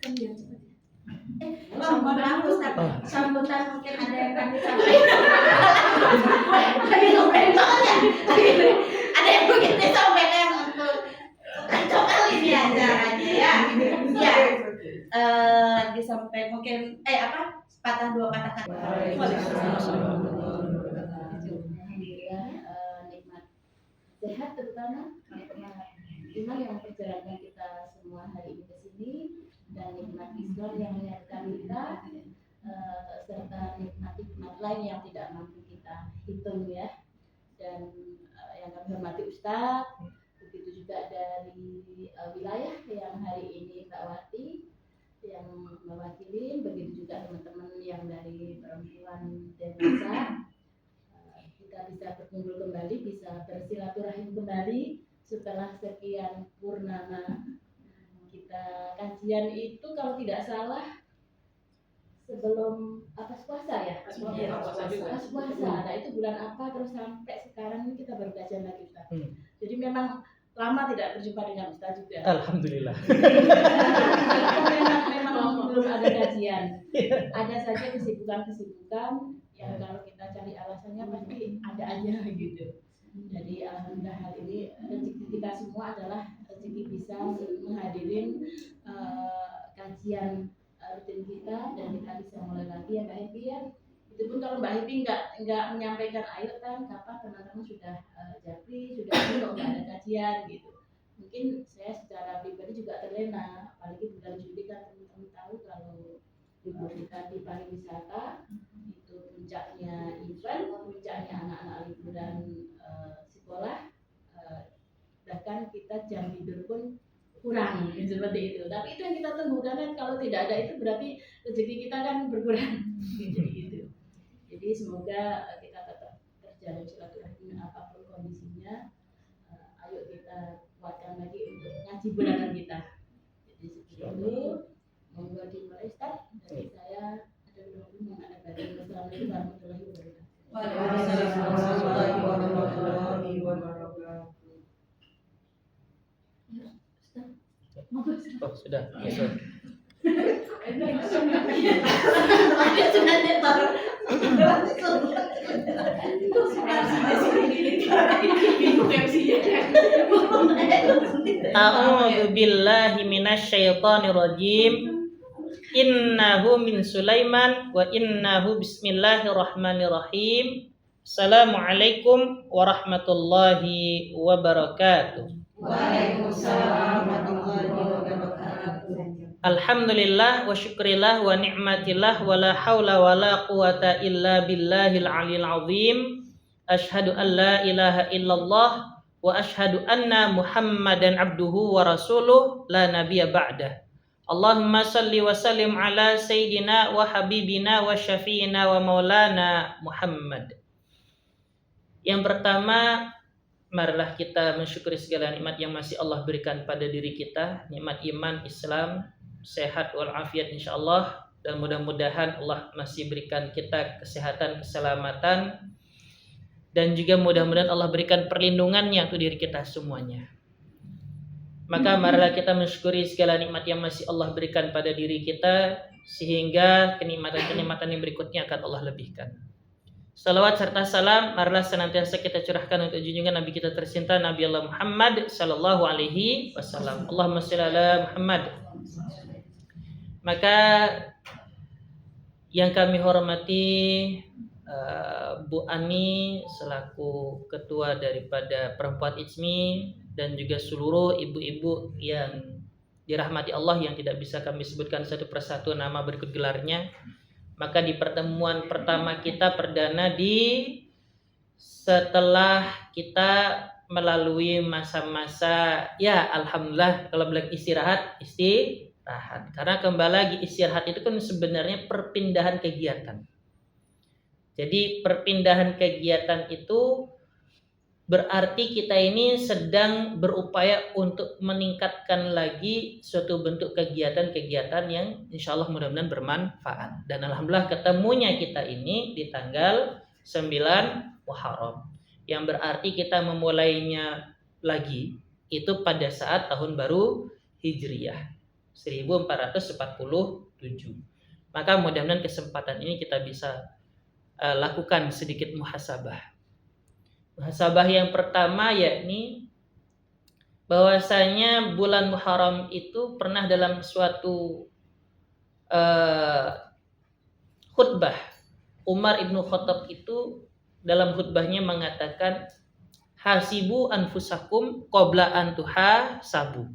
Kan biar cepat. Mohon maaf Ustaz, sambutan mungkin ada yang kami sampaikan. Lagi ngobrol banget ya. Ada yang mungkin disampaikan untuk kacau kali ini acaranya ya. Ya, disampaikan mungkin patah dua patah kata. Alhamdulillah, nikmat sehat terutama iman yang memperjalankan kita semua hari ini ke sini, dan nikmat Islam yang menyiapkan kita, serta nikmat-nikmat lain yang tidak mampu kita hitung ya. Dan yang kami hormati Ustadz, begitu juga dari wilayah yang hari ini Mbak Wati yang mewakili, begitu juga teman-teman yang dari perempuan Denpasar. Kita bisa berkumpul kembali, bisa bersilaturahim kembali setelah sekian purnama. Kita kajian itu kalau tidak salah sebelum pas puasa ya. Pas puasa. Nah itu bulan apa, terus sampai sekarang ini kita baru kajian lagi Ustaz. Jadi memang lama tidak berjumpa dengan Ustaz juga. Alhamdulillah. memang belum ada kajian. Ada saja kesibukan yang kalau kita cari alasannya pasti ada aja gitu. Jadi alhamdulillah hari ini rezeki kita semua adalah rezeki bisa menghadirin kajian rutin kita, dan kita bisa mulai lagi ya Mbak Happy ya. Itu pun kalau Mbak Happy nggak menyampaikan ayo kan kapan teman-teman sudah japri, sudah kok nggak ada kajian gitu. Mungkin saya secara pribadi juga terlena, apalagi bulan Juli kan teman-teman tahu kalau libur kita di pariwisata itu puncaknya event, puncaknya anak-anak liburan sekolah, bahkan kita jam tidur pun kurang seperti itu. Tapi itu yang kita tunggu, karena kalau tidak ada itu berarti rezeki kita kan berkurang gitu. Jadi semoga kita tetap terjalin silaturahmi apapun kondisinya. Ayo kita kuatkan lagi untuk ngaji bulanan kita. Jadi seperti itu. Monggo dimulai Ustaz. Dari saya ada yang ada dari Assalamualaikum warahmatullahi wabarakatuh. Waalaikumsalam warahmatullahi wabarakatuh. Oh, sudah. A'udzu billahi minasyaitonir rajim. Innahu min Sulaiman wa innahu bismillahirrahmanirrahim. Assalamualaikum warahmatullahi wabarakatuh. Waalaikumsalam warahmatullahi wabarakatuh. Alhamdulillah wa syukrillah wa ni'matillah wa la hawla wa la quwata illa billahil aliyil azim. Ashhadu an la ilaha illallah wa ashhadu anna Muhammadan abduhu wa rasuluh la nabiyya ba'dah. Allahumma salli wa sallim ala sayyidina wa habibina wa syafi'ina wa maulana Muhammad. Yang pertama, marilah kita mensyukuri segala nikmat yang masih Allah berikan pada diri kita, nikmat iman, Islam, sehat walafiat insyaallah, dan mudah-mudahan Allah masih berikan kita kesehatan, keselamatan, dan juga mudah-mudahan Allah berikan perlindungannya untuk diri kita semuanya. Maka marilah kita mensyukuri segala nikmat yang masih Allah berikan pada diri kita, sehingga kenikmatan-kenikmatan yang berikutnya akan Allah lebihkan. Salawat serta salam marilah senantiasa kita curahkan untuk junjungan Nabi kita tercinta, Nabi Allah Muhammad sallallahu alaihi wasallam. Allahumma shalli ala Muhammad. Maka yang kami hormati Bu Ani selaku ketua daripada Perempuan ICMI, dan juga seluruh ibu-ibu yang dirahmati Allah yang tidak bisa kami sebutkan satu persatu nama berikut gelarnya. Maka di pertemuan pertama kita perdana setelah kita melalui masa-masa ya alhamdulillah, kalau bilang istirahat. Karena kembali lagi istirahat itu kan sebenarnya perpindahan kegiatan. Jadi perpindahan kegiatan itu berarti kita ini sedang berupaya untuk meningkatkan lagi suatu bentuk kegiatan-kegiatan yang insya Allah mudah-mudahan bermanfaat. Dan alhamdulillah ketemunya kita ini di tanggal 9 Muharram, yang berarti kita memulainya lagi itu pada saat tahun baru Hijriyah 1447. Maka mudah-mudahan kesempatan ini kita bisa lakukan sedikit muhasabah. Muhasabah yang pertama yakni bahwasanya bulan Muharram itu pernah dalam suatu khutbah, Umar ibnu Khattab itu dalam khutbahnya mengatakan, hasibu anfusakum qabla an tuhasabu.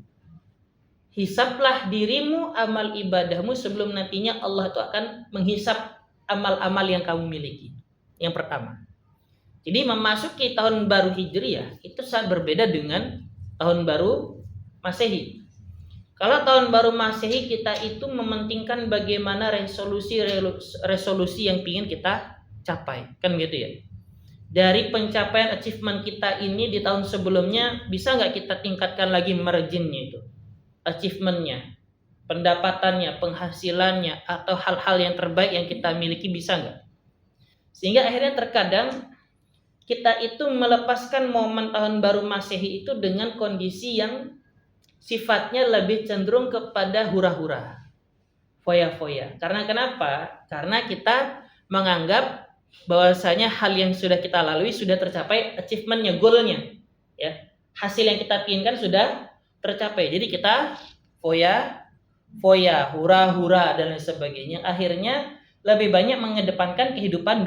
Hisablah dirimu amal ibadahmu sebelum nantinya Allah itu akan menghisap amal-amal yang kamu miliki. Yang pertama. Jadi memasuki tahun baru Hijriah itu sangat berbeda dengan tahun baru Masehi. Kalau tahun baru Masehi kita itu mementingkan bagaimana resolusi yang ingin kita capai, kan gitu ya. Dari pencapaian achievement kita ini di tahun sebelumnya bisa nggak kita tingkatkan lagi marginnya itu, achievementnya, pendapatannya, penghasilannya, atau hal-hal yang terbaik yang kita miliki bisa nggak? Sehingga akhirnya terkadang kita itu melepaskan momen tahun baru Masehi itu dengan kondisi yang sifatnya lebih cenderung kepada hura-hura, foya-foya. Karena kenapa? Karena kita menganggap bahwasanya hal yang sudah kita lalui sudah tercapai achievementnya, goalnya, ya, hasil yang kita inginkan sudah tercapai. Jadi kita foya, hura-hura dan lain sebagainya. Akhirnya lebih banyak mengedepankan kehidupan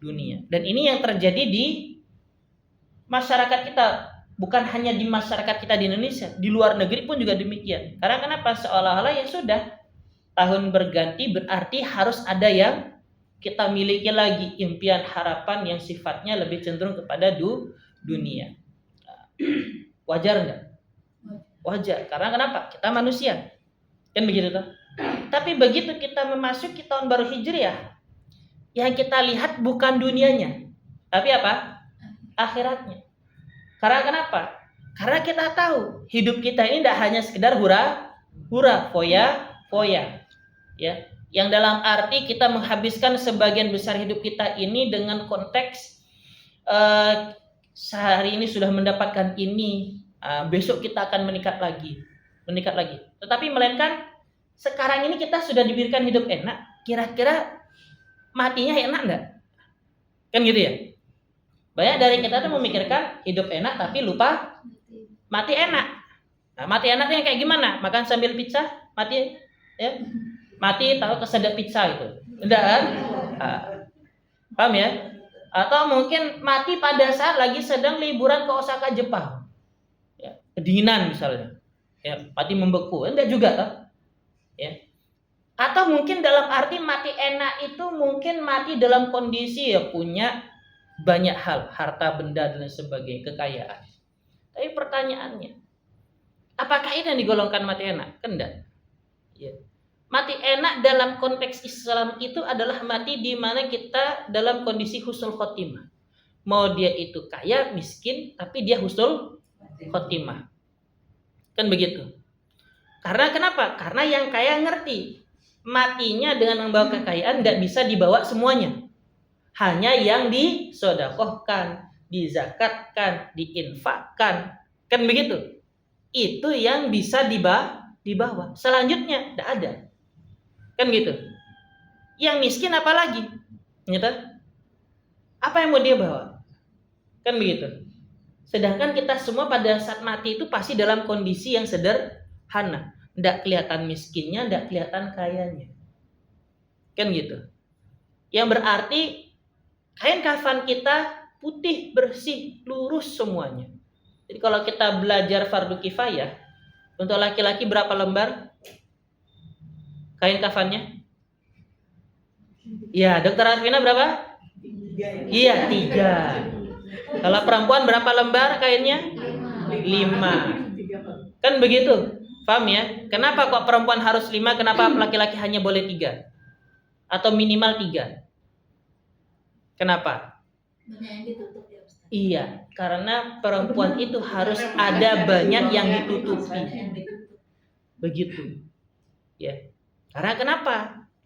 dunia. Dan ini yang terjadi di masyarakat kita, bukan hanya di masyarakat kita di Indonesia, di luar negeri pun juga demikian. Karena kenapa? Seolah-olah ya sudah tahun berganti berarti harus ada yang kita miliki lagi, impian, harapan yang sifatnya lebih cenderung kepada dunia. Wajar nggak? Wajar. Karena kenapa? Kita manusia, kan begitu toh? Tapi begitu kita memasuki tahun baru Hijriah, yang kita lihat bukan dunianya, tapi apa? Akhiratnya. Karena kenapa? Karena kita tahu hidup kita ini tidak hanya sekedar hura-hura, foya, ya. Yang dalam arti kita menghabiskan sebagian besar hidup kita ini dengan konteks sehari ini sudah mendapatkan ini, besok kita akan meningkat lagi. Tetapi melainkan sekarang ini kita sudah diberikan hidup enak, kira-kira matinya enak enggak? Kan gitu ya. Banyak dari kita tuh memikirkan hidup enak tapi lupa mati enak. Nah, mati enaknya kayak gimana? Makan sambil pizza, mati ya. Mati tahu kesedap pizza itu. Enggak kan? Paham ya? Atau mungkin mati pada saat lagi sedang liburan ke Osaka, Jepang. Ya, kedinginan misalnya. Ya, mati membeku. Enggak juga toh. Ya. Atau mungkin dalam arti mati enak itu mungkin mati dalam kondisi ya punya banyak hal, harta benda dan sebagainya, kekayaan. Tapi pertanyaannya, apakah ini yang digolongkan mati enak? Kan enggak. Ya. Mati enak dalam konteks Islam itu adalah mati di mana kita dalam kondisi husnul khotimah. Mau dia itu kaya, miskin, tapi dia husnul khotimah. Kan begitu. Karena kenapa? Karena yang kaya ngerti matinya dengan membawa kekayaan tidak bisa dibawa semuanya. Hanya yang disedekahkan, dizakatkan, diinfakkan. Kan begitu. Itu yang bisa dibawa. Selanjutnya tidak ada. Kan gitu. Yang miskin apalagi? Gitu. Apa yang mau dia bawa? Kan begitu. Sedangkan kita semua pada saat mati itu pasti dalam kondisi yang sederhana. Tidak kelihatan miskinnya, tidak kelihatan kayanya. Kan gitu. Yang berarti kain kafan kita putih, bersih, lurus semuanya. Jadi kalau kita belajar fardu kifayah, untuk laki-laki berapa lembar kain kafannya? Iya, Dokter Arvina berapa? 3. Iya, 3. Kalau perempuan berapa lembar kainnya? 5. Kan begitu. Paham ya? Kenapa kok perempuan harus 5? Kenapa laki-laki hanya boleh 3? Atau minimal 3? Kenapa? Banyak yang ditutup ya Ustaz. Iya, karena perempuan itu harus ada banyak yang ditutupi. Begitu. Ya. Karena kenapa?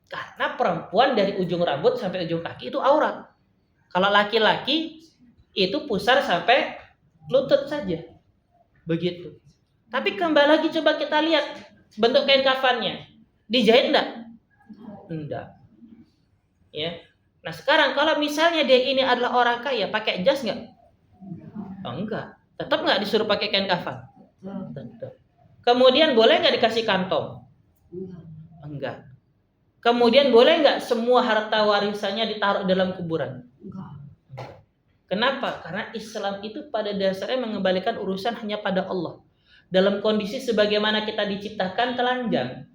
Karena perempuan dari ujung rambut sampai ujung kaki itu aurat. Kalau laki-laki itu pusar sampai lutut saja. Begitu. Tapi kembali lagi coba kita lihat bentuk kain kafannya? Dijahit enggak? Enggak. Ya. Nah sekarang kalau misalnya dia ini adalah orang kaya, pakai jas enggak? Oh, enggak. Tetap enggak disuruh pakai kain kafan? Tetap. Kemudian boleh enggak dikasih kantong? Enggak. Kemudian boleh enggak semua harta warisannya ditaruh dalam kuburan? Enggak. Kenapa? Karena Islam itu pada dasarnya mengembalikan urusan hanya pada Allah. Dalam kondisi sebagaimana kita diciptakan telanjang,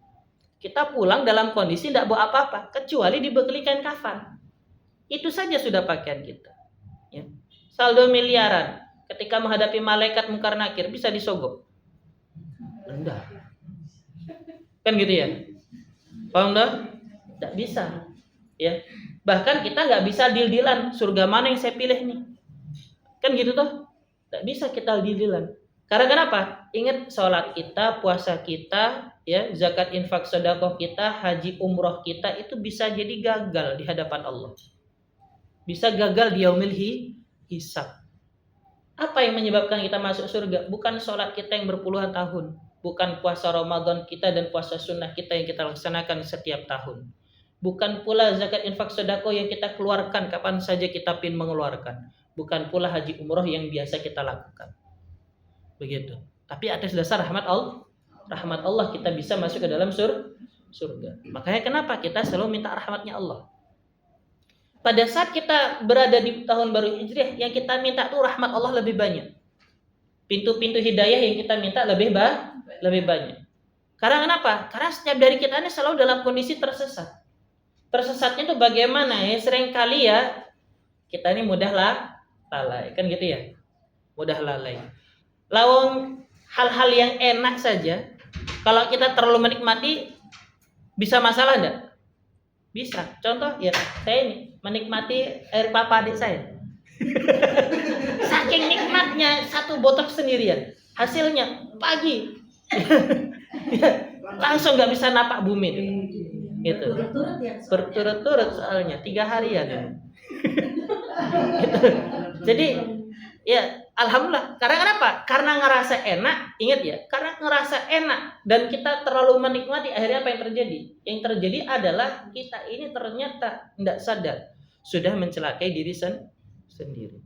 kita pulang dalam kondisi tidak bawa apa-apa, kecuali dibekali kain kafan. Itu saja sudah pakaian kita. Ya. Saldo miliaran, ketika menghadapi malaikat mungkar nakir bisa disogok? Enggak. Kan gitu ya? Paham dah? Tidak bisa. Ya. Bahkan kita nggak bisa deal-dealan surga mana yang saya pilih nih. Kan gitu toh? Nggak bisa kita deal-dealan. Karena kenapa? Ingat sholat kita, puasa kita, ya, zakat, infak, sedekah kita, haji, umroh kita itu bisa jadi gagal di hadapan Allah. Bisa gagal di yaumil hisab. Apa yang menyebabkan kita masuk surga? Bukan sholat kita yang berpuluhan tahun, bukan puasa Ramadan kita dan puasa sunnah kita yang kita laksanakan setiap tahun. Bukan pula zakat, infak, sedekah yang kita keluarkan kapan saja kita ingin mengeluarkan. Bukan pula haji umroh yang biasa kita lakukan. Begitu. Tapi atas dasar rahmat Allah kita bisa masuk ke dalam surga. Makanya kenapa kita selalu minta rahmatnya Allah. Pada saat kita berada di tahun baru Hijriah, yang kita minta tuh rahmat Allah lebih banyak. Pintu-pintu hidayah yang kita minta lebih banyak. Karena kenapa? Karena setiap dari kita ini selalu dalam kondisi tersesat. Tersesatnya itu bagaimana ya? Seringkali ya kita ini mudah lalai, kan gitu ya? Mudah lalai. Lawang hal-hal yang enak saja, kalau kita terlalu menikmati, bisa masalah enggak? Bisa. Contoh ya, saya ini menikmati air papa adik saya. Saking nikmatnya satu botol sendirian, hasilnya pagi langsung nggak bisa napak bumi itu. Gitu. Berturut-turut soalnya 3 harian. Gitu. Jadi ya alhamdulillah. Karena kenapa? Karena ngerasa enak. Ingat ya, karena ngerasa enak dan kita terlalu menikmati, akhirnya apa yang terjadi? Yang terjadi adalah kita ini ternyata tidak sadar sudah mencelakai diri sendiri.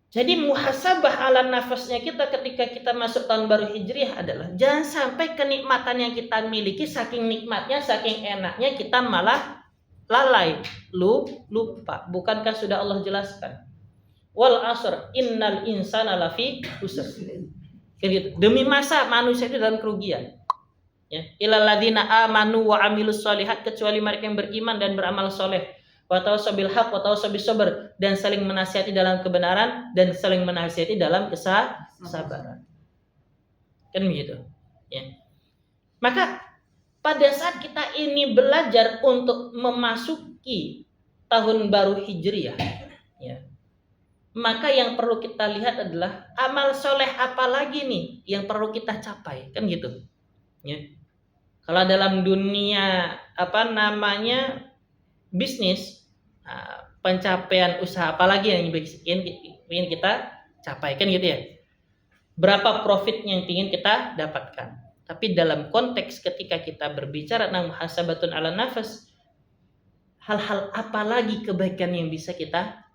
Jadi muhasabah ala nafasnya kita ketika kita masuk tahun baru Hijriah adalah jangan sampai kenikmatan yang kita miliki saking nikmatnya, saking enaknya kita malah lalai, lupa. Bukankah sudah Allah jelaskan? Wal asr innal insana lafi khusr. Gitu. Demi masa manusia itu dalam kerugian. Ya, illal ladzina amanu wa amilus sholihat, kecuali mereka yang beriman dan beramal soleh. Wa tawassaw bil haqq wa tawassaw bis sabr, dan saling menasihati dalam kebenaran dan saling menasihati dalam kesabaran. Kan begitu. Ya. Maka pada saat kita ini belajar untuk memasuki tahun baru Hijriah, ya, maka yang perlu kita lihat adalah amal soleh apa lagi nih yang perlu kita capai, kan gitu. Ya. Kalau dalam dunia bisnis, pencapaian usaha apalagi yang ingin kita capai, kan gitu ya. Berapa profit yang ingin kita dapatkan. Tapi dalam konteks ketika kita berbicara tentang muhasabatun ala nafas, hal-hal apa lagi kebaikan yang bisa kita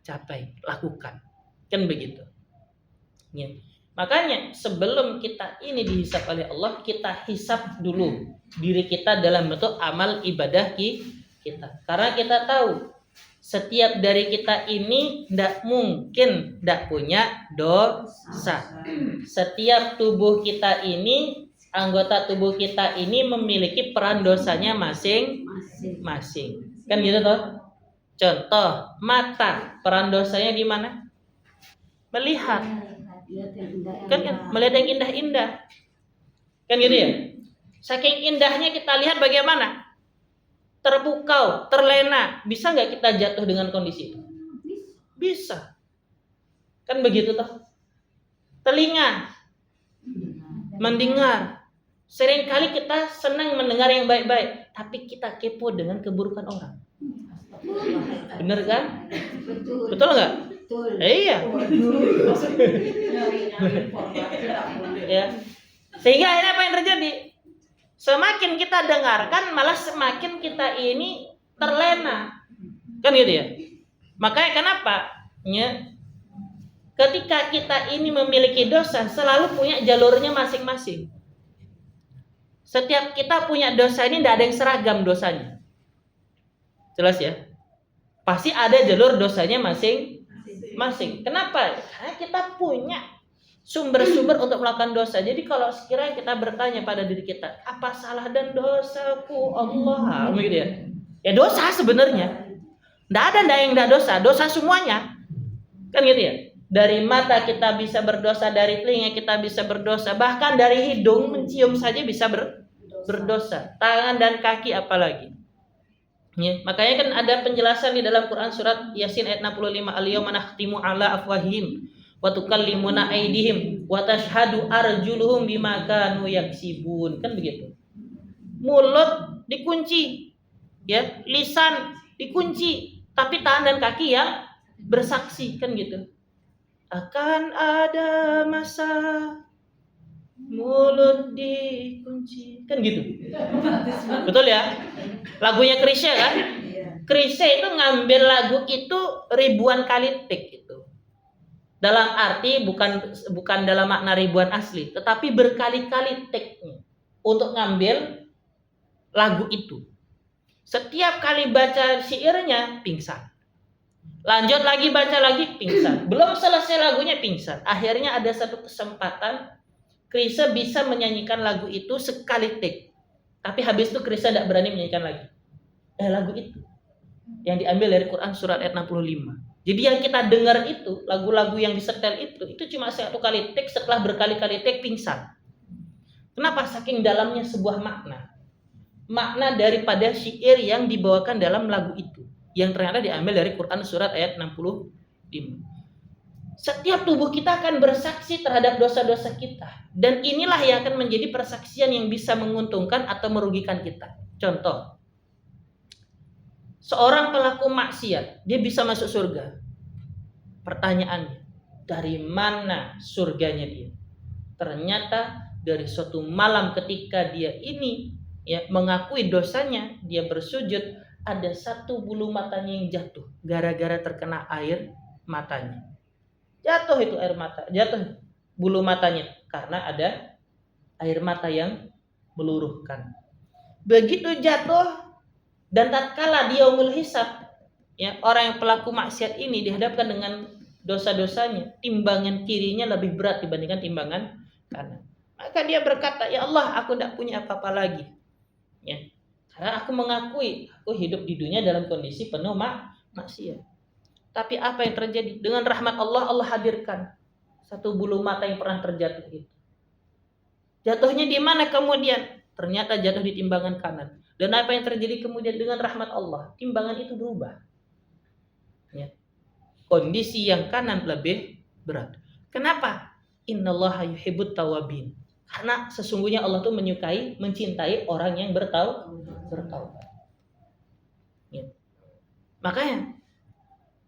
capai, lakukan, kan begitu. Ya. Makanya sebelum kita ini dihisab oleh Allah, kita hisab dulu diri kita dalam bentuk amal ibadah kita. Karena kita tahu setiap dari kita ini tidak mungkin tidak punya dosa. Setiap tubuh kita ini, anggota tubuh kita ini memiliki peran dosanya masing-masing. Kan gitu toh? Contoh, mata, peran dosanya di mana? Melihat. Kan melihat yang indah-indah. Kan gitu ya? Saking indahnya kita lihat bagaimana? Terpukau, terlena. Bisa nggak kita jatuh dengan kondisi itu? Bisa. Kan begitu toh? Telinga, mendengar. Seringkali kita senang mendengar yang baik-baik, tapi kita kepo dengan keburukan orang. Bener kan? Betul nggak? Iya. Ya. Sehingga akhirnya apa yang terjadi? Semakin kita dengarkan, malah semakin kita ini terlena. Kan gitu ya. Makanya kenapa? Ya, ketika kita ini memiliki dosa, selalu punya jalurnya masing-masing. Setiap kita punya dosa ini tidak ada yang seragam dosanya. Jelas ya? Pasti ada jalur dosanya masing-masing. Kenapa? Karena kita punya sumber-sumber untuk melakukan dosa. Jadi kalau sekiranya kita bertanya pada diri kita, apa salah dan dosaku Allah? Begitu ya. Ya dosa sebenarnya. Tidak ada yang tidak dosa. Dosa semuanya. Kan gitu ya. Dari mata kita bisa berdosa, dari telinga kita bisa berdosa, bahkan dari hidung mencium saja bisa berdosa. Tangan dan kaki apalagi. Ya, makanya kan ada penjelasan di dalam Quran surat Yasin ayat 65, al-yawma nakhtimu ala afwahihim wa tukallimuna aydihim wa tashhadu arjuluhum bima kanu yaksibun. Kan begitu. Mulut dikunci, ya, lisan dikunci, tapi tangan dan kaki yang bersaksi, kan gitu. Akan ada masa mulut dikunci, kan gitu. Betul ya? Lagunya Chrisye kan? Chrisye itu ngambil lagu itu ribuan kali take itu. Dalam arti bukan dalam makna ribuan asli, tetapi berkali-kali take-nya untuk ngambil lagu itu. Setiap kali baca syairnya pingsan. Lanjut lagi baca lagi pingsan. Belum selesai lagunya pingsan. Akhirnya ada satu kesempatan Chrisye bisa menyanyikan lagu itu sekali take. Tapi habis itu Chrisye tidak berani menyanyikan lagi. Lagu itu yang diambil dari Quran surat ayat 65. Jadi yang kita dengar itu, lagu-lagu yang disetel itu cuma satu kali take, setelah berkali-kali take pingsan. Kenapa? Saking dalamnya sebuah makna. Makna daripada syair yang dibawakan dalam lagu itu, yang ternyata diambil dari Quran surat ayat 65. Setiap tubuh kita akan bersaksi terhadap dosa-dosa kita. Dan inilah yang akan menjadi persaksian yang bisa menguntungkan atau merugikan kita. Contoh, seorang pelaku maksiat, dia bisa masuk surga. Pertanyaannya, dari mana surganya dia? Ternyata dari suatu malam ketika dia ini mengakui dosanya, dia bersujud, ada satu bulu matanya yang jatuh gara-gara terkena air matanya. Jatuh itu air mata, jatuh bulu matanya karena ada air mata yang meluruhkan. Begitu jatuh dan tatkala dia yaumul hisab, orang yang pelaku maksiat ini dihadapkan dengan dosa-dosanya, timbangan kirinya lebih berat dibandingkan timbangan kanan. Maka dia berkata, ya Allah, aku tidak punya apa-apa lagi. Karena aku mengakui aku hidup di dunia dalam kondisi penuh maksiat. Tapi apa yang terjadi? Dengan rahmat Allah, Allah hadirkan satu bulu mata yang pernah terjatuh itu. Jatuhnya di mana kemudian? Ternyata jatuh di timbangan kanan. Dan apa yang terjadi kemudian? Dengan rahmat Allah, timbangan itu berubah. Kondisi yang kanan lebih berat. Kenapa? Innallaha yuhibbut tawabin. Karena sesungguhnya Allah tuh menyukai, mencintai orang yang bertaubat. Makanya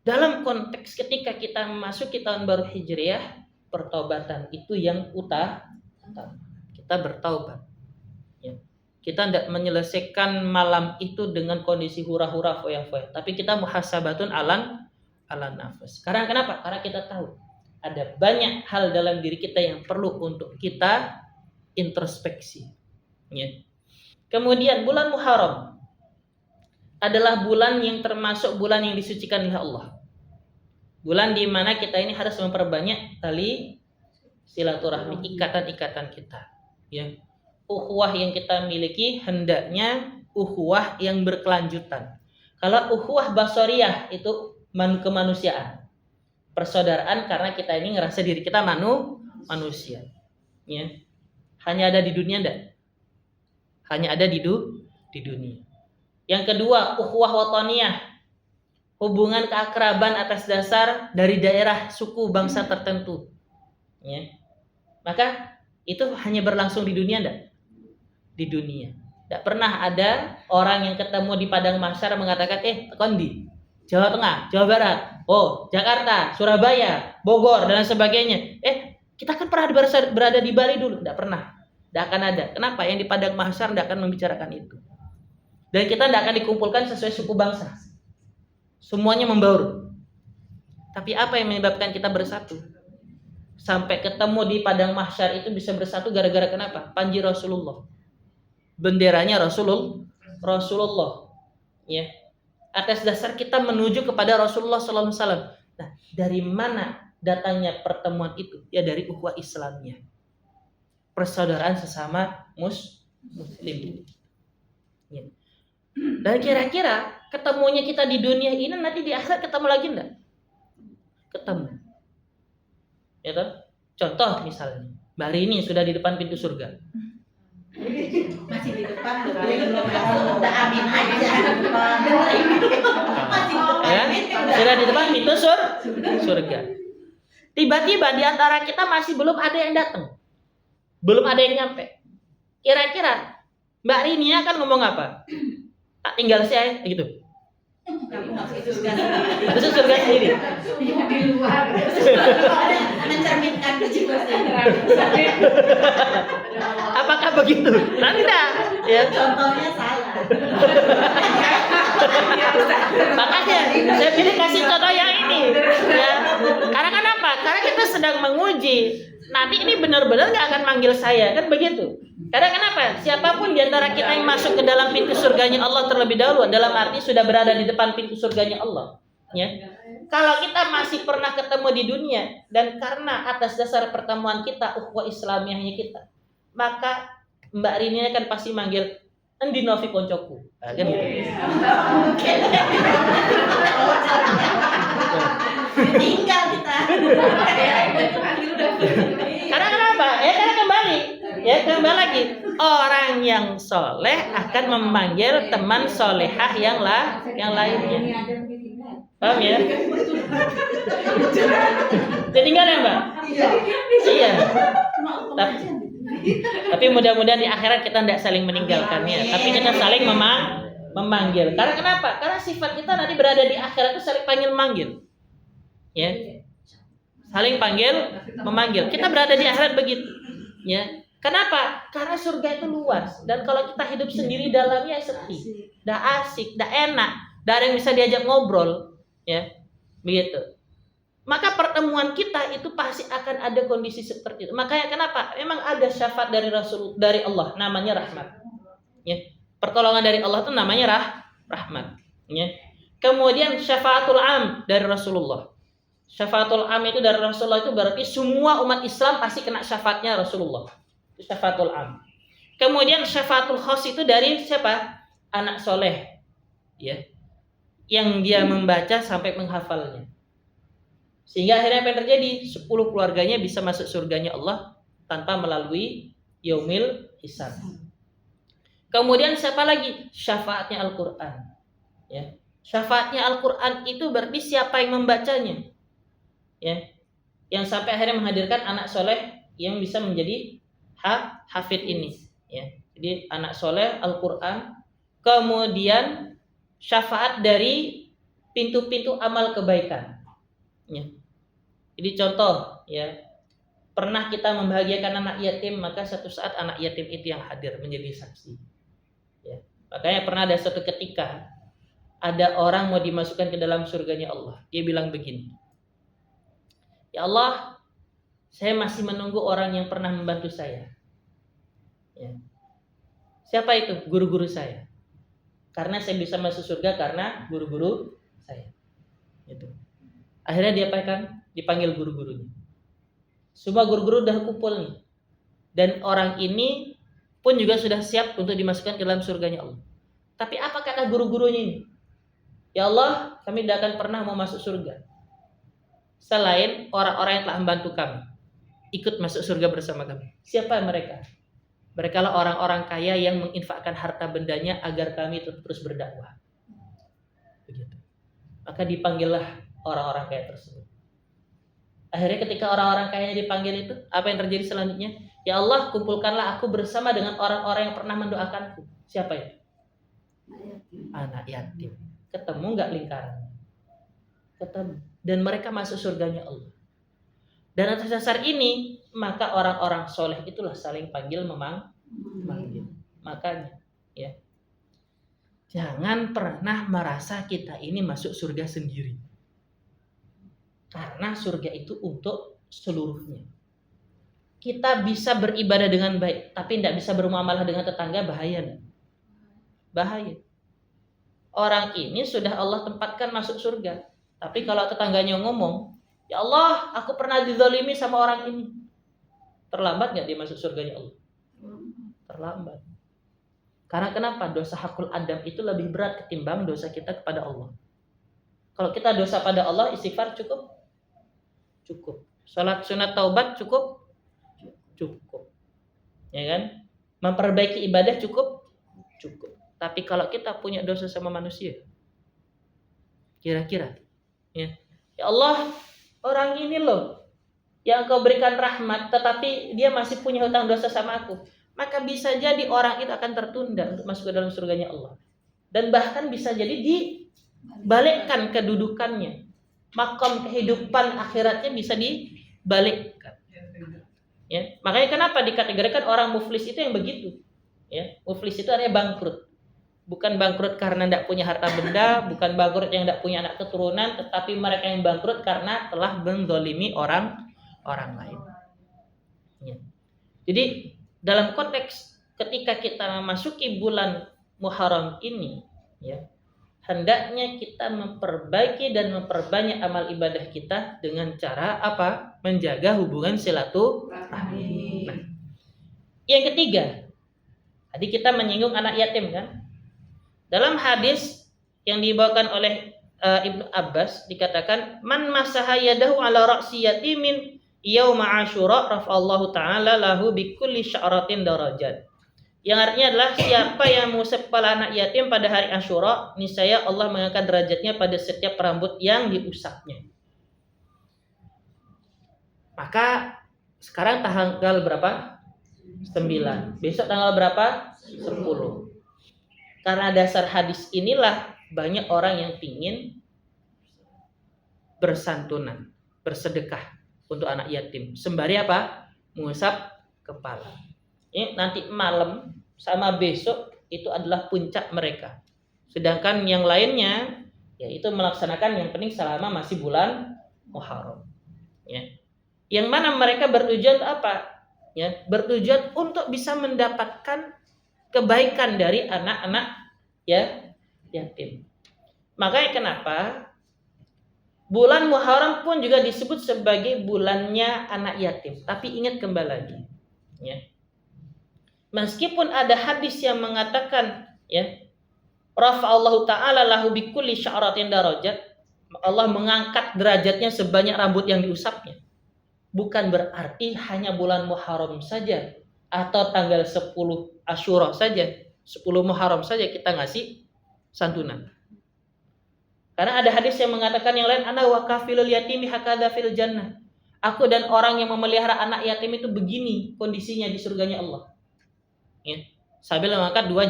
dalam konteks ketika kita memasuki tahun baru Hijriah, pertobatan itu yang utama. Kita bertaubat. Kita tidak menyelesaikan malam itu dengan kondisi hura-hura foya-foya, tapi kita muhasabatun ala nafas. Karena kenapa? Karena kita tahu ada banyak hal dalam diri kita yang perlu untuk kita introspeksi. Kemudian bulan Muharram adalah bulan yang termasuk bulan yang disucikan oleh Allah. Bulan di mana kita ini harus memperbanyak tali silaturahmi, ikatan-ikatan kita. Ukhuwah yang kita miliki hendaknya ukhuwah yang berkelanjutan. Kalau ukhuwah basariyah itu kemanusiaan, persaudaraan karena kita ini ngerasa diri kita manusia. Hanya ada di dunia enggak? Hanya ada di dunia. Yang kedua, ukhuwah wataniyah, hubungan keakraban atas dasar dari daerah, suku, bangsa tertentu. Maka itu hanya berlangsung di dunia enggak? Di dunia. Tidak pernah ada orang yang ketemu di padang mahsyar mengatakan, kondi, Jawa Tengah, Jawa Barat, Jakarta, Surabaya, Bogor dan sebagainya. Kita kan pernah berada di Bali dulu. Tidak pernah. Tidak akan ada. Kenapa? Yang di padang mahsyar tidak akan membicarakan itu. Dan kita tidak akan dikumpulkan sesuai suku bangsa. Semuanya membaur. Tapi apa yang menyebabkan kita bersatu? Sampai ketemu di padang mahsyar itu bisa bersatu gara-gara kenapa? Panji Rasulullah. Benderanya Rasulullah. Ya. Atas dasar kita menuju kepada Rasulullah sallallahu alaihi wasallam. Nah, dari mana datangnya pertemuan itu? Ya dari ukhuwah Islamnya. Persaudaraan sesama muslim. Ya. Dan kira-kira ketemunya kita di dunia ini nanti di akhirat ketemu lagi enggak? Ketemu. Ya toh? Contoh misalnya, Mbak Rini sudah di depan pintu surga. Masih di depan udah amin aja. Masih Ya, sudah di depan pintu surga. Tiba-tiba di antara kita masih belum ada yang datang. Belum ada yang nyampe. Kira-kira Mbak Rini akan ngomong apa? Tak tinggal saya gitu. Itu surga sendiri. Di luar. Mencerminkan kejiwaan. Apakah begitu? Nah, tidak. Ya. Contohnya salah. Makanya saya pilih kasih contoh yang ini. Ya. Karena kenapa? Karena kita sedang menguji. Nanti ini benar-benar nggak akan manggil saya, kan begitu? Karena kenapa? Siapapun di antara kita yang masuk ke dalam pintu surganya Allah terlebih dahulu, dalam arti sudah berada di depan pintu surganya Allah. Ya. Kalau kita masih pernah ketemu di dunia dan karena atas dasar pertemuan kita ukhuwah Islamiyahnya kita, maka Mbak Rini akan pasti manggil endi novi koncoku. Nah, kan gitu. Tinggal kita. Karena kenapa? Karena kembali. Kembali lagi. Orang yang soleh akan memanggil teman solehah yang lainnya. Paham ya? Ditinggal ya Mbak? Iya. Tapi mudah-mudahan di akhirat kita tidak saling meninggalkan ya. Tapi kita saling memanggil. Karena kenapa? Karena sifat kita nanti berada di akhirat itu saling panggil memanggil. Ya. Saling panggil memanggil. Kita berada di akhirat begitu. Ya. Kenapa? Karena surga itu luas dan kalau kita hidup sendiri dalamnya sepi, dah asik, dah enak, dah ada yang bisa diajak ngobrol, ya, begitu. Maka pertemuan kita itu pasti akan ada kondisi seperti itu. Makanya kenapa? Memang ada syafaat dari Allah, namanya rahmat. Ya, pertolongan dari Allah itu namanya rahmat. Ya. Kemudian syafaatul am dari Rasulullah. Syafaatul am itu dari Rasulullah itu berarti semua umat Islam pasti kena syafaatnya Rasulullah. Syafaatul am. Kemudian syafaatul khas itu dari siapa? Anak soleh, ya, yang dia membaca sampai menghafalnya. Sehingga akhirnya apa yang terjadi? 10 keluarganya bisa masuk surganya Allah tanpa melalui yaumil hisab. Kemudian siapa lagi? Syafaatnya Al-Quran. Ya. Syafaatnya Al-Quran itu berarti siapa yang membacanya, ya, yang sampai akhirnya menghadirkan anak soleh yang bisa menjadi hafid ini, ya. Jadi anak soleh Al-Quran, kemudian syafaat dari pintu-pintu amal kebaikan, ya. Jadi contoh, ya, pernah kita membahagiakan anak yatim, maka satu saat anak yatim itu yang hadir menjadi saksi, ya. Makanya pernah ada suatu ketika ada orang mau dimasukkan ke dalam surganya Allah, dia bilang begini, ya Allah, saya masih menunggu orang yang pernah membantu saya. Ya. Siapa itu? Guru-guru saya. Karena saya bisa masuk surga karena guru-guru saya. Itu. Akhirnya dia dipanggil guru-gurunya. Semua guru-guru udah kumpul nih. Dan orang ini pun juga sudah siap untuk dimasukkan ke dalam surganya Allah. Tapi apa kata guru-gurunya ini? Ya Allah, kami tidak akan pernah mau masuk surga selain orang-orang yang telah membantu kami ikut masuk surga bersama kami. Siapa mereka? Mereka lah orang-orang kaya yang menginfakkan harta bendanya agar kami terus berdakwah. Begitu. Maka dipanggillah orang-orang kaya tersebut. Akhirnya ketika orang-orang kaya dipanggil itu, apa yang terjadi selanjutnya? Ya Allah, kumpulkanlah aku bersama dengan orang-orang yang pernah mendoakanku. Siapa itu? Anak yatim. Ketemu nggak lingkarannya? Ketemu. Dan mereka masuk surganya Allah. Dan atas dasar ini, maka orang-orang soleh itulah saling panggil memanggil. Makanya, ya, jangan pernah merasa kita ini masuk surga sendiri. Karena surga itu untuk seluruhnya. Kita bisa beribadah dengan baik, tapi tidak bisa bermuamalah dengan tetangga, bahaya. Bahaya. Orang ini sudah Allah tempatkan masuk surga. Tapi kalau tetangganya ngomong, ya Allah, aku pernah dizalimi sama orang ini. Terlambat nggak dia masuk surganya Allah? Terlambat. Karena kenapa? Dosa hakul adam itu lebih berat ketimbang dosa kita kepada Allah. Kalau kita dosa pada Allah, istighfar cukup. Salat sunat taubat cukup. Ya kan? Memperbaiki ibadah cukup. Tapi kalau kita punya dosa sama manusia, kira-kira, ya Allah, orang ini loh yang Kau berikan rahmat, tetapi dia masih punya hutang dosa sama aku, maka bisa jadi orang itu akan tertunda untuk masuk ke dalam surganya Allah. Dan bahkan bisa jadi dibalikkan kedudukannya, makam kehidupan akhiratnya bisa dibalikkan. Ya, makanya kenapa dikategorikan orang muflis itu yang begitu? Ya, muflis itu artinya bangkrut. Bukan bangkrut karena tidak punya harta benda, bukan bangkrut yang tidak punya anak keturunan, tetapi mereka yang bangkrut karena telah menzalimi orang lain. Ya. Jadi dalam konteks ketika kita memasuki bulan Muharram ini, ya, hendaknya kita memperbaiki dan memperbanyak amal ibadah kita dengan cara apa? Menjaga hubungan silaturahmi. Nah, yang ketiga, tadi kita menyinggung anak yatim kan? Dalam hadis yang dibawakan oleh Ibnu Abbas dikatakan, man masaha yadahu ala ra'si yatimin yauma Asyura rafa'allahu ta'ala lahu bikulli sya'ratin darajat. Yang artinya adalah siapa yang mengusap kepala anak yatim pada hari Asyura, niscaya Allah mengangkat derajatnya pada setiap rambut yang diusapnya. Maka sekarang tanggal berapa? 9. Besok tanggal berapa? 10. Karena dasar hadis inilah banyak orang yang ingin bersantunan, bersedekah untuk anak yatim. Sembari apa? Mengusap kepala. Ini nanti malam sama besok itu adalah puncak mereka. Sedangkan yang lainnya yaitu melaksanakan yang penting selama masih bulan Muharram. Ya. Yang mana mereka bertujuan untuk apa? Ya, bertujuan untuk bisa mendapatkan kebaikan dari anak-anak yatim. Makanya kenapa bulan Muharram pun juga disebut sebagai bulannya anak yatim. Tapi ingat kembali lagi, ya. Meskipun ada hadis yang mengatakan, ya, rafa'allahu ta'ala lahu bikulli sya'ratin darajat, Allah mengangkat derajatnya sebanyak rambut yang diusapnya. Bukan berarti hanya bulan Muharram saja atau tanggal 10 Asyura saja, 10 Muharram saja kita ngasih santunan. Karena ada hadis yang mengatakan yang lain, ana wa kafilul yatimi hakadza fil jannah. Aku dan orang yang memelihara anak yatim itu begini kondisinya di surganya Allah. Ya, sambil mengangkat dua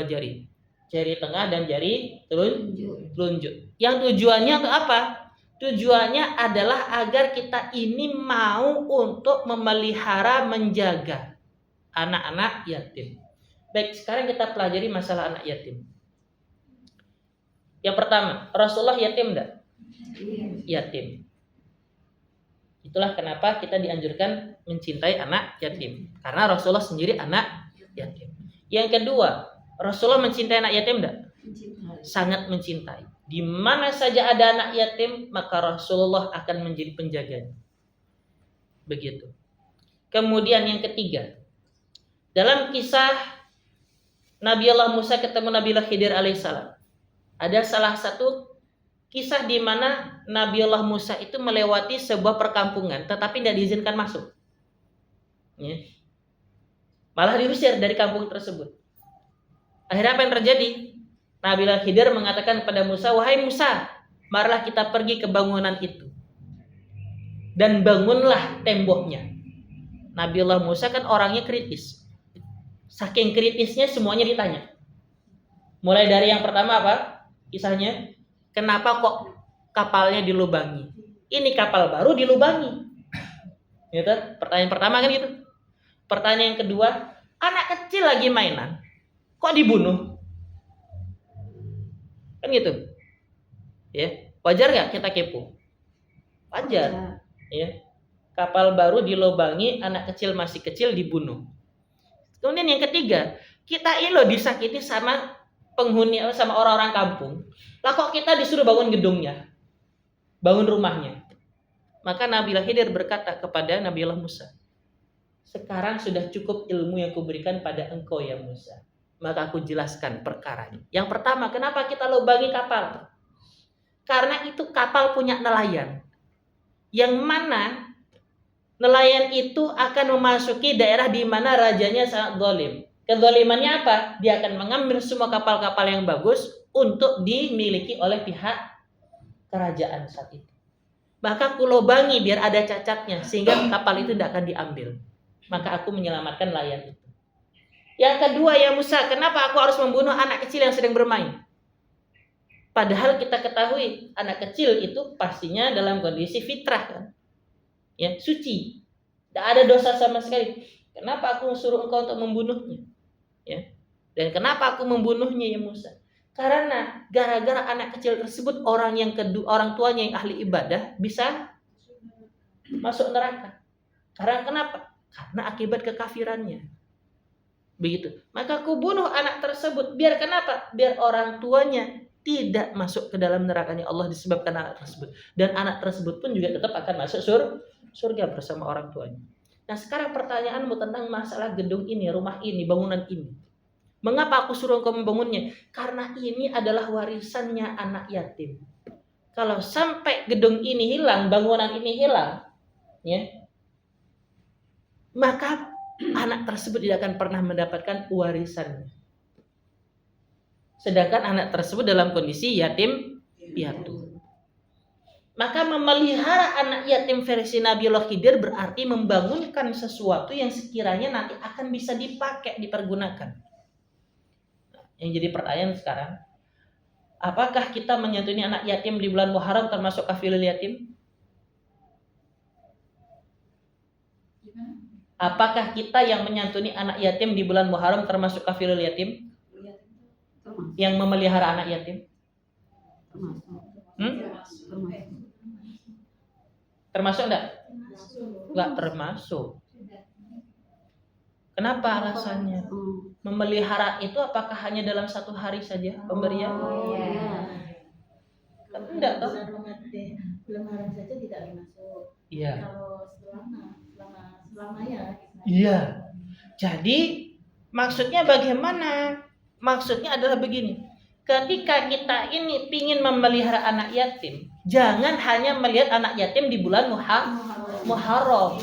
jari. Jari tengah dan jari telunjuk. Yang tujuannya untuk apa? Tujuannya adalah agar kita ini mau untuk memelihara, menjaga anak-anak yatim. Baik, sekarang kita pelajari masalah anak yatim. Yang pertama, Rasulullah yatim enggak? Yatim. Itulah kenapa kita dianjurkan mencintai anak yatim. Karena Rasulullah sendiri anak yatim. Yang kedua, Rasulullah mencintai anak yatim enggak? Sangat mencintai. Di mana saja ada anak yatim, maka Rasulullah akan menjadi penjaganya. Begitu. Kemudian yang ketiga, dalam kisah Nabi Allah Musa ketemu Nabi Allah Khidir alaihissalam, ada salah satu kisah di mana Nabi Allah Musa itu melewati sebuah perkampungan, tetapi tidak diizinkan masuk. Ya. Malah diusir dari kampung tersebut. Akhirnya apa yang terjadi? Nabi Allah Khidir mengatakan kepada Musa, wahai Musa, marilah kita pergi ke bangunan itu. Dan bangunlah temboknya. Nabi Allah Musa kan orangnya kritis. Saking kritisnya semuanya ditanya. Mulai dari yang pertama apa? Kisahnya, kenapa kok kapalnya dilubangi? Ini kapal baru dilubangi. Gitu. Pertanyaan pertama kan gitu. Pertanyaan yang kedua, anak kecil lagi mainan, kok dibunuh? Kan gitu. Ya, wajar nggak kita kepo? Wajar. Ya. Kapal baru dilobangi, anak kecil masih kecil dibunuh. Kemudian yang ketiga, kita ini loh disakiti sama penghuni, sama orang-orang kampung. Lah kok kita disuruh bangun gedungnya, bangun rumahnya? Maka Nabiullah Khidir berkata kepada Nabiullah Musa, sekarang sudah cukup ilmu yang kuberikan pada engkau ya Musa. Maka aku jelaskan perkaranya. Yang pertama, kenapa kita lobangi kapal? Karena itu kapal punya nelayan. Yang mana nelayan itu akan memasuki daerah di mana rajanya sangat zalim. Kezalimannya apa? Dia akan mengambil semua kapal-kapal yang bagus untuk dimiliki oleh pihak kerajaan saat itu. Maka aku lobangi biar ada cacatnya sehingga kapal itu tidak akan diambil. Maka aku menyelamatkan nelayan itu. Yang kedua ya Musa, kenapa aku harus membunuh anak kecil yang sedang bermain? Padahal kita ketahui anak kecil itu pastinya dalam kondisi fitrah kan? Ya, suci. Tidak ada dosa sama sekali. Kenapa aku suruh engkau untuk membunuhnya? Ya. Dan kenapa aku membunuhnya ya Musa? Karena gara-gara anak kecil tersebut orang tuanya yang ahli ibadah bisa masuk neraka. Karena kenapa? Karena akibat kekafirannya. Begitu. Maka aku bunuh anak tersebut. Biar kenapa? Biar orang tuanya tidak masuk ke dalam nerakanya Allah disebabkan anak tersebut. Dan anak tersebut pun juga tetap akan masuk surga bersama orang tuanya. Nah sekarang pertanyaanmu tentang masalah gedung ini, rumah ini, bangunan ini. Mengapa aku suruh engkau membangunnya? Karena ini adalah warisannya anak yatim. Kalau sampai gedung ini hilang, bangunan ini hilang, ya, maka anak tersebut tidak akan pernah mendapatkan warisannya. Sedangkan anak tersebut dalam kondisi yatim piatu. Maka memelihara anak yatim versi Nabiullah Khidir berarti membangunkan sesuatu yang sekiranya nanti akan bisa dipakai, dipergunakan. Yang jadi pertanyaan sekarang, apakah kita menyantuni anak yatim di bulan Muharram termasuk kafilul yatim? Apakah kita yang menyantuni anak yatim di bulan Muharram termasuk kafilul yatim? Yang memelihara anak yatim? Termasuk enggak? Enggak termasuk. Kenapa alasannya? Memelihara itu apakah hanya dalam satu hari saja pemberian? Enggak toh? Bulan Muharram saja tidak termasuk. Iya. Kalau selamanya. Iya. Jadi maksudnya bagaimana? Maksudnya adalah begini. Ketika kita ini ingin memelihara anak yatim, jangan hanya melihat anak yatim di bulan Muharram.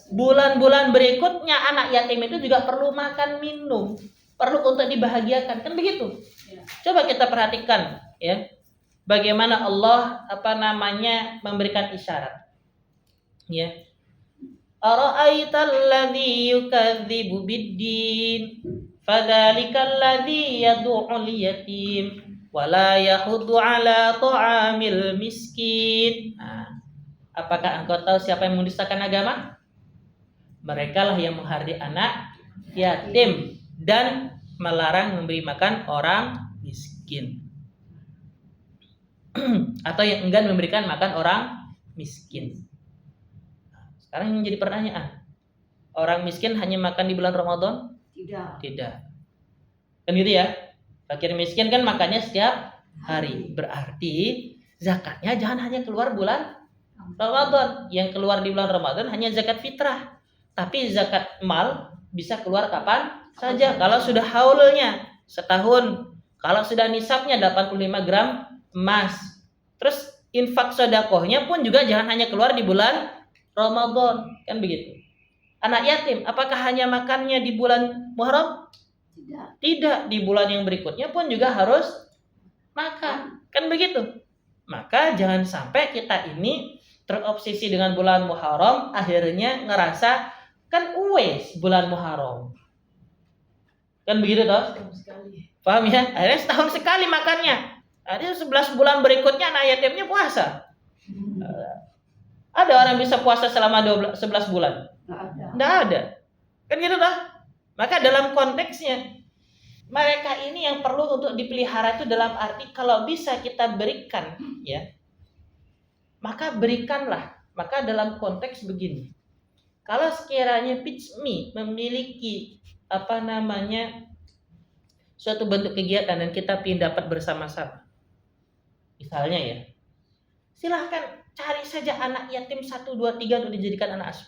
Bulan-bulan berikutnya anak yatim itu juga perlu makan minum, perlu untuk dibahagiakan, kan begitu? Coba kita perhatikan, ya, bagaimana Allah memberikan isyarat, ya. Ara'aital ladzi yukadzibu biddin fadzalikal ladzi yad'ul yatim wala yahuddu ala ta'amil miskin. Apakah engkau tahu siapa yang mendustakan agama? Merekalah yang menghardik anak yatim dan melarang memberi makan orang miskin. Atau yang enggan memberikan makan orang miskin. Sekarang yang jadi pertanyaan, orang miskin hanya makan di bulan Ramadan? Tidak. Kan gitu ya? Fakir miskin kan makannya setiap hari. Berarti zakatnya jangan hanya keluar bulan Ramadan. Yang keluar di bulan Ramadan hanya zakat fitrah. Tapi zakat mal bisa keluar kapan saja. Kalau sudah haulnya setahun. Kalau sudah nisabnya 85 gram emas. Terus infak sedekahnya pun juga jangan hanya keluar di bulan Ramadan, kan begitu. Anak yatim, apakah hanya makannya di bulan Muharram? Tidak, di bulan yang berikutnya pun juga harus makan, kan begitu. Maka jangan sampai kita ini terobsesi dengan bulan Muharram, akhirnya ngerasa kan uwes bulan Muharram. Kan begitu toh? Paham ya? Akhirnya setahun sekali makannya. Akhirnya 11 bulan berikutnya anak yatimnya puasa. Ada orang bisa puasa selama 11 bulan? Nggak ada. Kan gitu toh? Maka dalam konteksnya mereka ini yang perlu untuk dipelihara itu dalam arti kalau bisa kita berikan, ya, maka berikanlah. Maka dalam konteks begini, kalau sekiranya Pitsmi memiliki suatu bentuk kegiatan dan kita ingin dapat bersama-sama, misalnya ya, silahkan cari saja anak yatim 1, 2, 3 untuk dijadikan anak asuh.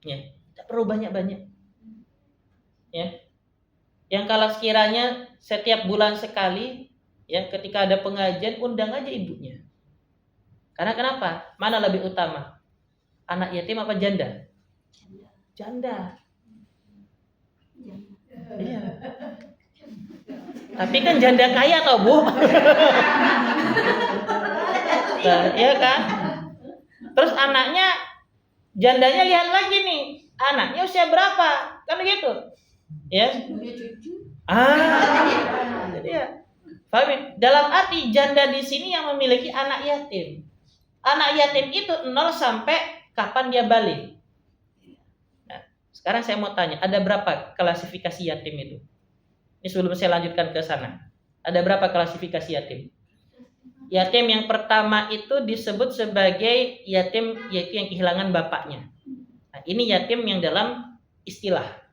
Ya, tidak perlu banyak-banyak. Ya. Yang kalau sekiranya setiap bulan sekali, ya, ketika ada pengajian undang aja ibunya. Karena kenapa? Mana lebih utama? Anak yatim apa janda? Janda. Iya. Tapi kan janda kaya toh, Bu. Nah, ya kan? Terus anaknya, jandanya lihat lagi nih, anaknya usia berapa? Kan gitu. Ya. Jadi ya. Paham ya? Dalam arti janda di sini yang memiliki anak yatim. Anak yatim itu 0 sampai kapan dia balik? Nah, sekarang saya mau tanya, ada berapa klasifikasi yatim itu? Ini sebelum saya lanjutkan ke sana. Ada berapa klasifikasi yatim? Yatim yang pertama itu disebut sebagai yatim, yaitu yang kehilangan bapaknya. Nah, ini yatim yang dalam istilah.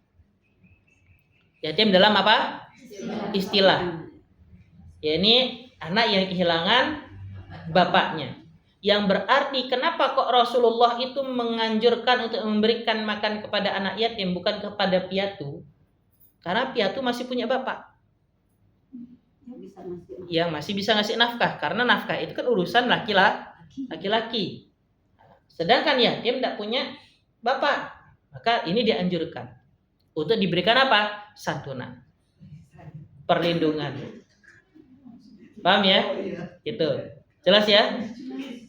Yatim dalam apa? Istilah. Ya, ini anak yang kehilangan bapaknya. Yang berarti kenapa kok Rasulullah itu menganjurkan untuk memberikan makan kepada anak yatim, bukan kepada piatu? Karena piatu masih punya bapak yang masih bisa ngasih nafkah, karena nafkah itu kan urusan laki-laki. Sedangkan yatim tidak punya bapak, maka ini dianjurkan untuk diberikan apa? Santunan, perlindungan. Paham ya? Gitu. Jelas ya?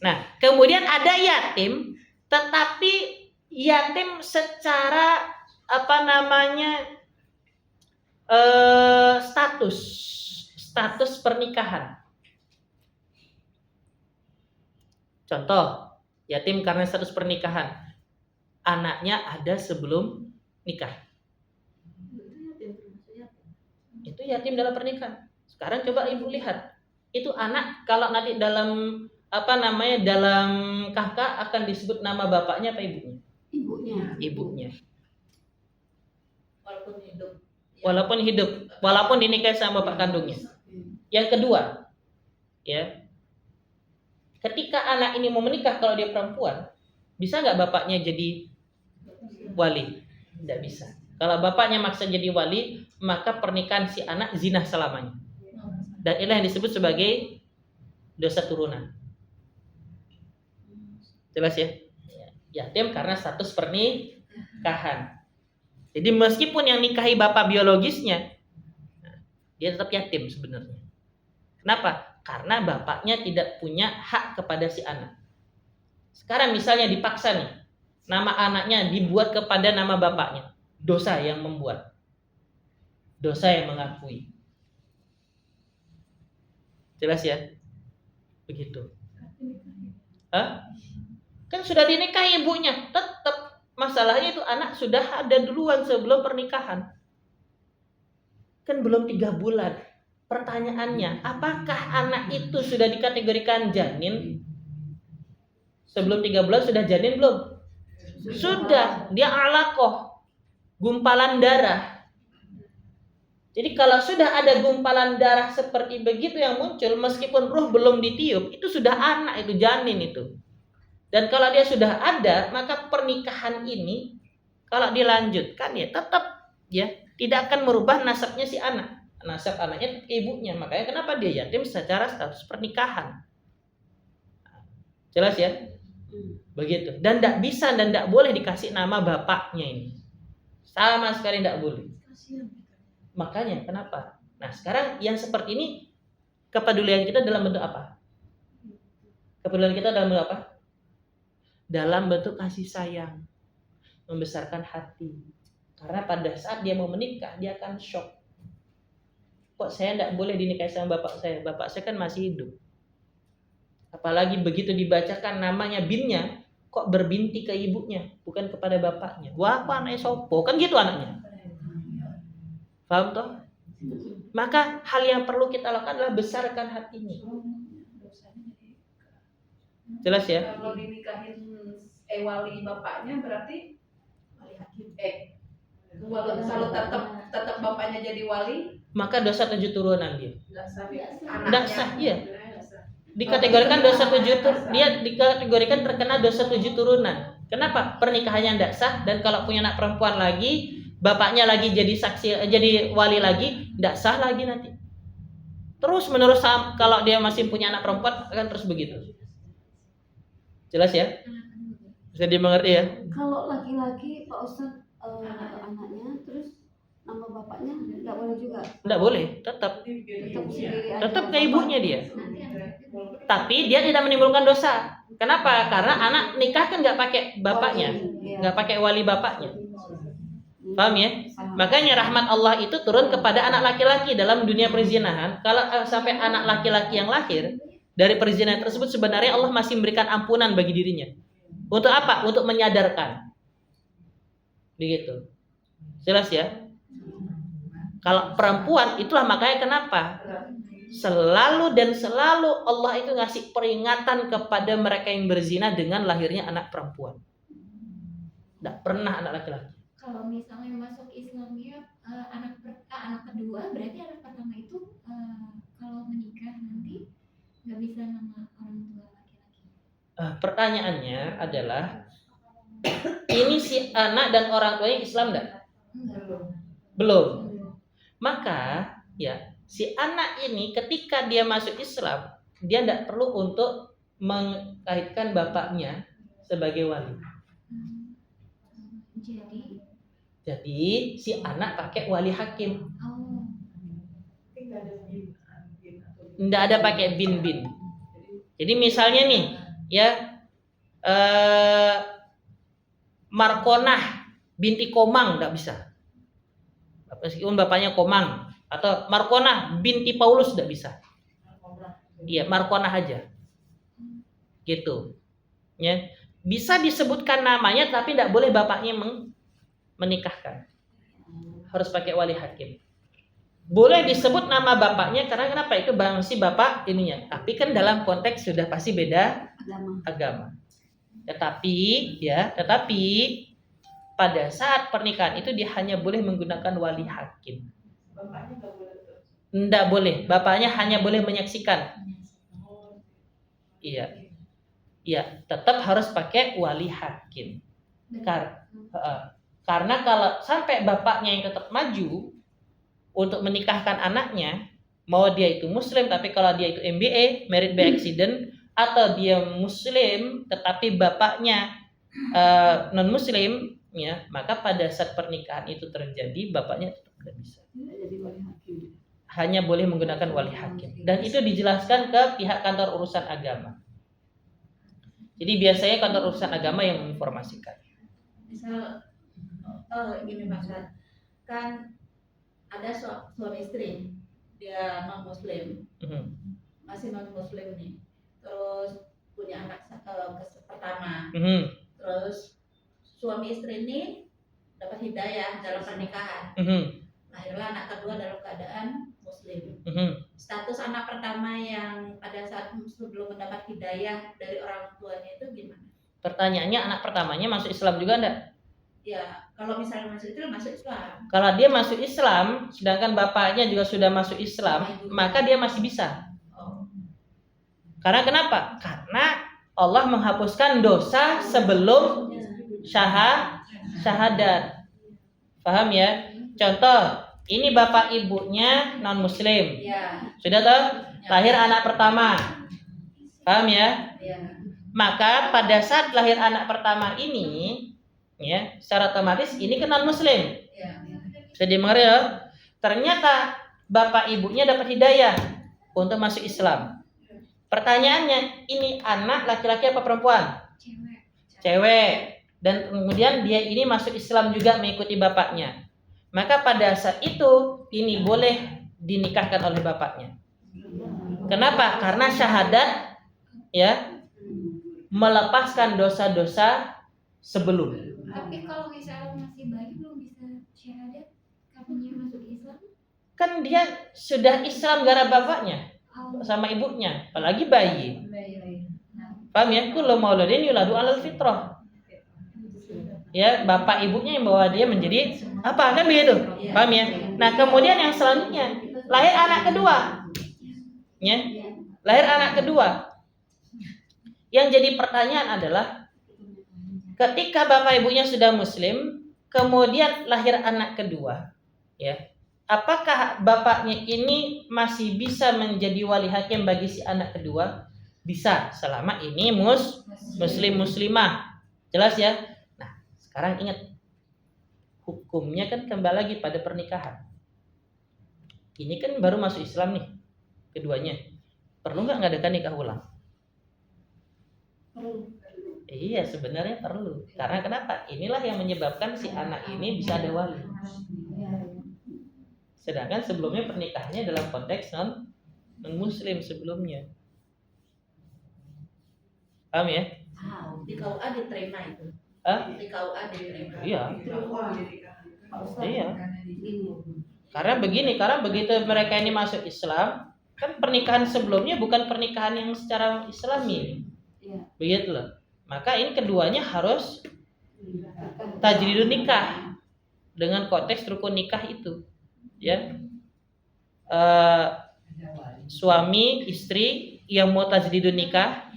Nah, kemudian ada yatim, tetapi yatim secara status pernikahan. Contoh, yatim karena status pernikahan, anaknya ada sebelum nikah. Itu yatim dalam pernikahan. Sekarang coba ibu lihat, itu anak kalau nanti dalam dalam KK akan disebut nama bapaknya apa ibunya? Ibunya. Walaupun hidup, walaupun dinikahi sama bapak kandungnya. Yang kedua, ya, ketika anak ini mau menikah, kalau dia perempuan, bisa nggak bapaknya jadi wali? Tidak bisa. Kalau bapaknya maksa jadi wali, maka pernikahan si anak zina selamanya. Dan inilah yang disebut sebagai dosa turunan. Jelas ya? Yatim karena status pernikahan. Jadi meskipun yang nikahi bapak biologisnya, dia tetap yatim sebenarnya. Kenapa? Karena bapaknya tidak punya hak kepada si anak. Sekarang misalnya dipaksa nih, nama anaknya dibuat kepada nama bapaknya. Dosa yang membuat. Dosa yang mengakui. Jelas ya? Begitu. Kan sudah dinikahi ibunya, tetap masalahnya itu anak sudah ada duluan sebelum pernikahan. Kan belum 3 bulan. Pertanyaannya, apakah anak itu sudah dikategorikan janin? Sebelum 3 bulan sudah janin belum? Sudah, dia alaqah, gumpalan darah. Jadi kalau sudah ada gumpalan darah seperti begitu yang muncul, meskipun ruh belum ditiup, itu sudah anak, itu janin itu. Dan kalau dia sudah ada, maka pernikahan ini kalau dilanjutkan ya tetap ya tidak akan merubah nasabnya si anak. Nasab anaknya ke ibunya. Makanya kenapa dia yatim secara status pernikahan. Jelas ya? Begitu. Dan tidak bisa dan tidak boleh dikasih nama bapaknya ini. Sama sekali tidak boleh. Makanya kenapa? Nah sekarang yang seperti ini, kepedulian kita dalam bentuk apa? Kepedulian kita dalam bentuk apa? Dalam bentuk kasih sayang, membesarkan hati. Karena pada saat dia mau menikah, dia akan shock. Kok saya tidak boleh dinikahi sama bapak saya? Bapak saya kan masih hidup. Apalagi begitu dibacakan namanya binnya, kok berbinti ke ibunya, bukan kepada bapaknya. Wah, apa anaknya sopo? Kan gitu anaknya. Paham toh? Maka hal yang perlu kita lakukan adalah besarkan hatinya. Jelas ya? Kalau dinikahin wali bapaknya berarti Wali hakim. kalau tetap bapaknya jadi wali, Maka dosa 7 turunan dia. Tidak anaknya sah, iya. Dikategorikan dosa 7 dia dikategorikan terkena dosa 7 turunan. Kenapa? Pernikahannya tidak sah, dan kalau punya anak perempuan lagi, bapaknya lagi jadi saksi, jadi wali lagi, tidak sah lagi nanti. Terus menerus kalau dia masih punya anak perempuan akan terus begitu. Jelas ya? Bisa dimengerti ya? Kalau laki-laki Pak Ustadz anaknya terus nama bapaknya nggak boleh juga, Tidak boleh, tetap sendiri aja. ke ibunya dia. Tapi dia tidak menimbulkan dosa. Kenapa? Karena anak nikah kan nggak pakai bapaknya, nggak pakai wali bapaknya. Paham ya? Makanya rahmat Allah itu turun kepada anak laki-laki dalam dunia perzinahan. Kalau sampai anak laki-laki yang lahir dari perzinahan tersebut, sebenarnya Allah masih memberikan ampunan bagi dirinya. Untuk apa? Untuk menyadarkan. Begitu. Jelas ya? Kalau perempuan, itulah makanya kenapa selalu Allah itu ngasih peringatan kepada mereka yang berzina dengan lahirnya anak perempuan. Tidak pernah anak laki-laki. Kalau misalnya masuk Islamnya anak kedua, berarti anak pertama itu kalau menikah nanti nggak bisa nama orang tua laki-laki. Pertanyaannya adalah ini si anak dan orang tuanya Islam enggak? Belum. Maka ya si anak ini ketika dia masuk Islam, dia tidak perlu untuk mengkaitkan bapaknya sebagai wali. Jadi si anak pakai wali hakim. Tidak ada pakai bin. Jadi misalnya nih ya Markonah binti Komang tidak bisa. Meskipun bapaknya Komang, atau Markonah binti Paulus tidak bisa. Iya, Markonah aja. Gitu. Ya. Bisa disebutkan namanya tapi tidak boleh bapaknya menikahkan. Harus pakai wali hakim. Boleh disebut nama bapaknya karena kenapa? Itu si bapak ininya. Tapi kan dalam konteks sudah pasti beda agama. Tetapi pada saat pernikahan itu dia hanya boleh menggunakan wali hakim. Tidak boleh. Bapaknya hanya boleh menyaksikan. Iya. Iya, tetap harus pakai wali hakim. Karena kalau sampai bapaknya yang tetap maju untuk menikahkan anaknya, mau dia itu muslim tapi kalau dia itu MBA, married by accident, atau dia muslim tetapi bapaknya non muslim, ya, maka pada saat pernikahan itu terjadi bapaknya tetap tidak bisa. Hanya boleh menggunakan wali hakim. Dan itu dijelaskan ke pihak kantor urusan agama. Jadi biasanya kantor urusan agama yang menginformasikan. Misal gini Pak Ustadz, kan ada suami istri, dia non muslim, masih non muslim nih, terus punya anak pertama, terus suami istri ini dapat hidayah dalam pernikahan, lahirlah anak kedua dalam keadaan muslim. Status anak pertama yang pada saat belum mendapat hidayah dari orang tuanya itu gimana? Pertanyaannya, anak pertamanya masuk Islam juga enggak? Ya, kalau misalnya masuk Islam. Kalau dia masuk Islam, sedangkan bapaknya juga sudah masuk Islam, maka dia masih bisa. Karena kenapa? Karena Allah menghapuskan dosa sebelum syahadat. Paham ya? Contoh, ini bapak ibunya non muslim. Ya. Sudah tahu? Lahir anak pertama. Paham ya? Ya. Maka pada saat lahir anak pertama ini, ya, secara otomatis ini kan non muslim. Ya. Bisa dimengerti ya? Ternyata bapak ibunya dapat hidayah untuk masuk Islam. Pertanyaannya, ini anak laki-laki apa perempuan? Cewek. Dan kemudian dia ini masuk Islam juga mengikuti bapaknya. Maka pada saat itu ini boleh dinikahkan oleh bapaknya. Kenapa? Karena syahadat ya melepaskan dosa-dosa sebelum. Tapi kalau misalnya masih bayi belum bisa syahadat, kapannya masuk Islam? Kan dia sudah Islam gara bapaknya Oh, sama ibunya, apalagi bayi. Baik. Paham ya? Kullu mauludin yuladu alal fitrah. Ya, bapak ibunya yang bawa dia menjadi apa kan begitu? Paham ya? Nah, kemudian yang selanjutnya lahir anak kedua. Ya. Lahir anak kedua. Yang jadi pertanyaan adalah ketika bapak ibunya sudah muslim, kemudian lahir anak kedua, ya. Apakah bapaknya ini masih bisa menjadi wali hakim bagi si anak kedua? Bisa, selama ini muslim muslimah. Jelas ya? Nah, sekarang ingat hukumnya kan kembali lagi pada pernikahan. Ini kan baru masuk Islam nih, keduanya. Perlu nggak ngadakan nikah ulang? Iya, sebenarnya perlu. Karena kenapa? Inilah yang menyebabkan si anak ini bisa ada wali. Sedangkan sebelumnya pernikahannya dalam konteks non muslim sebelumnya. Paham ya? Di KUA diterima itu. Hah? Di KUA diterima. Iya. Iya. Karena begini, karena begitu mereka ini masuk Islam, kan pernikahan sebelumnya bukan pernikahan yang secara Islami. Begitu loh. Maka ini keduanya harus tajridun nikah dengan konteks rukun nikah itu, ya. Suami istri yang mau tajridun nikah,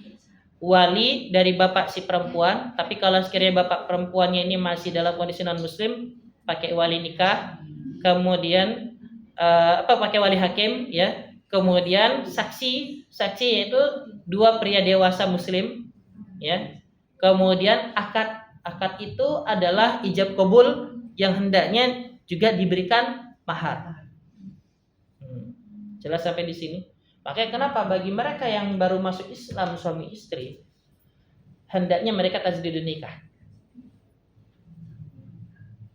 wali dari bapak si perempuan. Tapi kalau sekiranya bapak perempuannya ini masih dalam kondisi non muslim, pakai wali nikah. Kemudian pakai wali hakim, ya. Kemudian saksi yaitu dua pria dewasa muslim, ya. Kemudian akad itu adalah ijab kabul yang hendaknya juga diberikan mahar. Jelas sampai di sini. Makanya kenapa bagi mereka yang baru masuk Islam suami istri, hendaknya mereka tajridun nikah.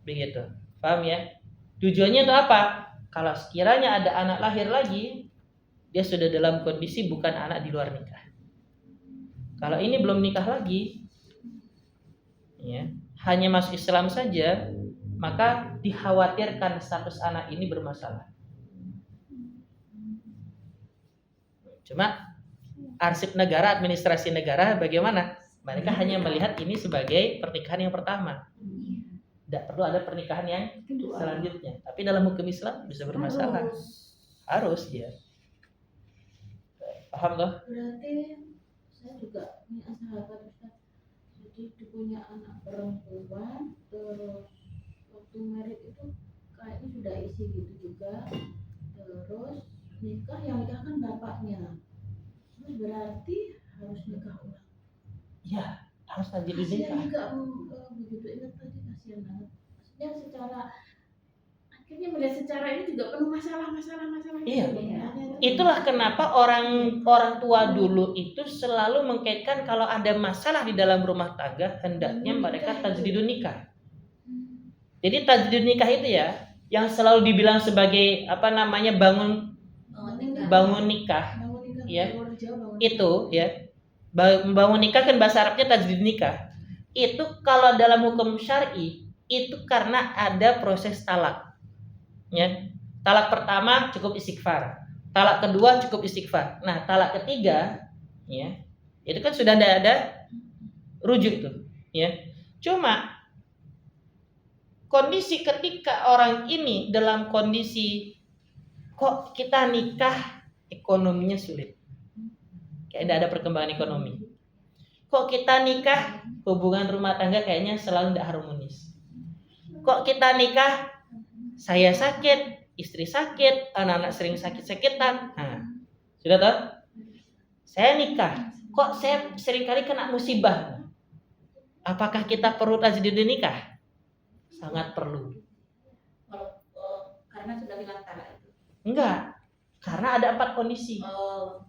Begitu. Paham ya? Tujuannya itu apa? Kalau sekiranya ada anak lahir lagi, dia sudah dalam kondisi bukan anak di luar nikah. Kalau ini belum nikah lagi, ya, hanya masuk Islam saja, maka dikhawatirkan status anak ini bermasalah. Cuma arsip negara, administrasi negara bagaimana? Mereka hanya melihat ini sebagai pernikahan yang pertama. Tidak perlu ada pernikahan yang selanjutnya. Tapi dalam hukum Islam bisa bermasalah. Harus ya. Paham loh? Berarti saya juga punya sahabat Ustaz. Jadi dia punya anak perempuan, terus waktu merit itu kayaknya sudah isi gitu juga. Terus nikah, yang nikah kan bapaknya. Terus berarti harus nikah ulang. Ya, harus tajridun Kasihan nikah. juga begitu ingat tadi, kasihan banget. Maksudnya secara akhirnya melihat secara ini juga penuh masalah. Iya. Gitu. Itulah kenapa orang tua dulu itu selalu mengkaitkan kalau ada masalah di dalam rumah tangga, hendaknya mereka tajridun nikah. Jadi tajridun nikah itu ya, yang selalu dibilang sebagai bangun nikah, ya. Itu ya, bangun nikah kan bahasa Arabnya tajridun nikah. Itu kalau dalam hukum syar'i itu karena ada proses talak. Ya. Talak pertama cukup istighfar. Talak kedua cukup istighfar. Nah, talak ketiga, ya, itu kan sudah ada rujuk tuh, ya. Cuma kondisi ketika orang ini dalam kondisi kok kita nikah ekonominya sulit, kayak tidak ada perkembangan ekonomi. Kok kita nikah hubungan rumah tangga kayaknya selalu tidak harmonis. Kok kita nikah saya sakit, istri sakit, anak-anak sering sakit-sakitan. Nah, sudah tahu? Saya nikah, kok saya sering kali kena musibah. Apakah kita perlu tajridun nikah? Sangat perlu. Karena sudah bilang talak itu. Enggak, karena ada 4 kondisi.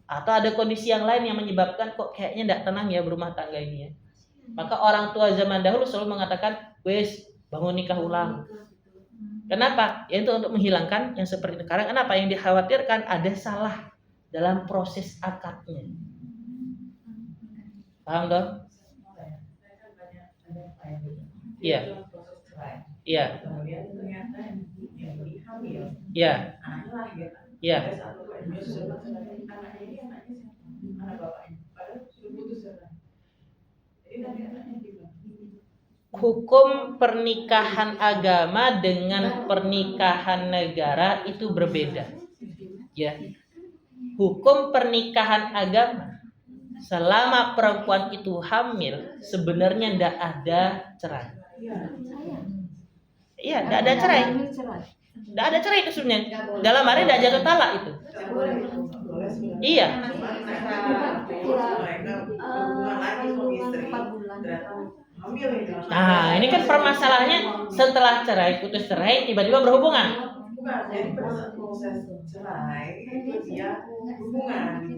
Atau ada kondisi yang lain yang menyebabkan kok kayaknya tidak tenang ya berumah tangga ini ya. Maka orang tua zaman dahulu selalu mengatakan, wes bangun nikah ulang. Kenapa? Ya itu untuk menghilangkan yang seperti itu. Karena kenapa? Yang dikhawatirkan ada salah dalam proses akadnya. Paham dong? Iya. Iya. Kemudian ternyata yang hamil, Iya. anaknya lahir. Iya. Ada satu keluarga sudah anaknya ini anaknya siapa? Anak bapaknya. Padahal sudah putus cerai. Jadi nanti anaknya gimana? Hukum pernikahan agama dengan pernikahan negara itu berbeda. Ya. Hukum pernikahan agama selama perempuan itu hamil sebenarnya tidak ada cerai. Iya, tidak ada cerai. Tidak ada cerai itu sebenarnya. Dalam arti tidak jatuh talak itu. Iya. Nah, ini kan permasalahannya setelah cerai, putus cerai, tiba-tiba berhubungan. Bukan, jadi pada saat proses cerai itu dia hubungan,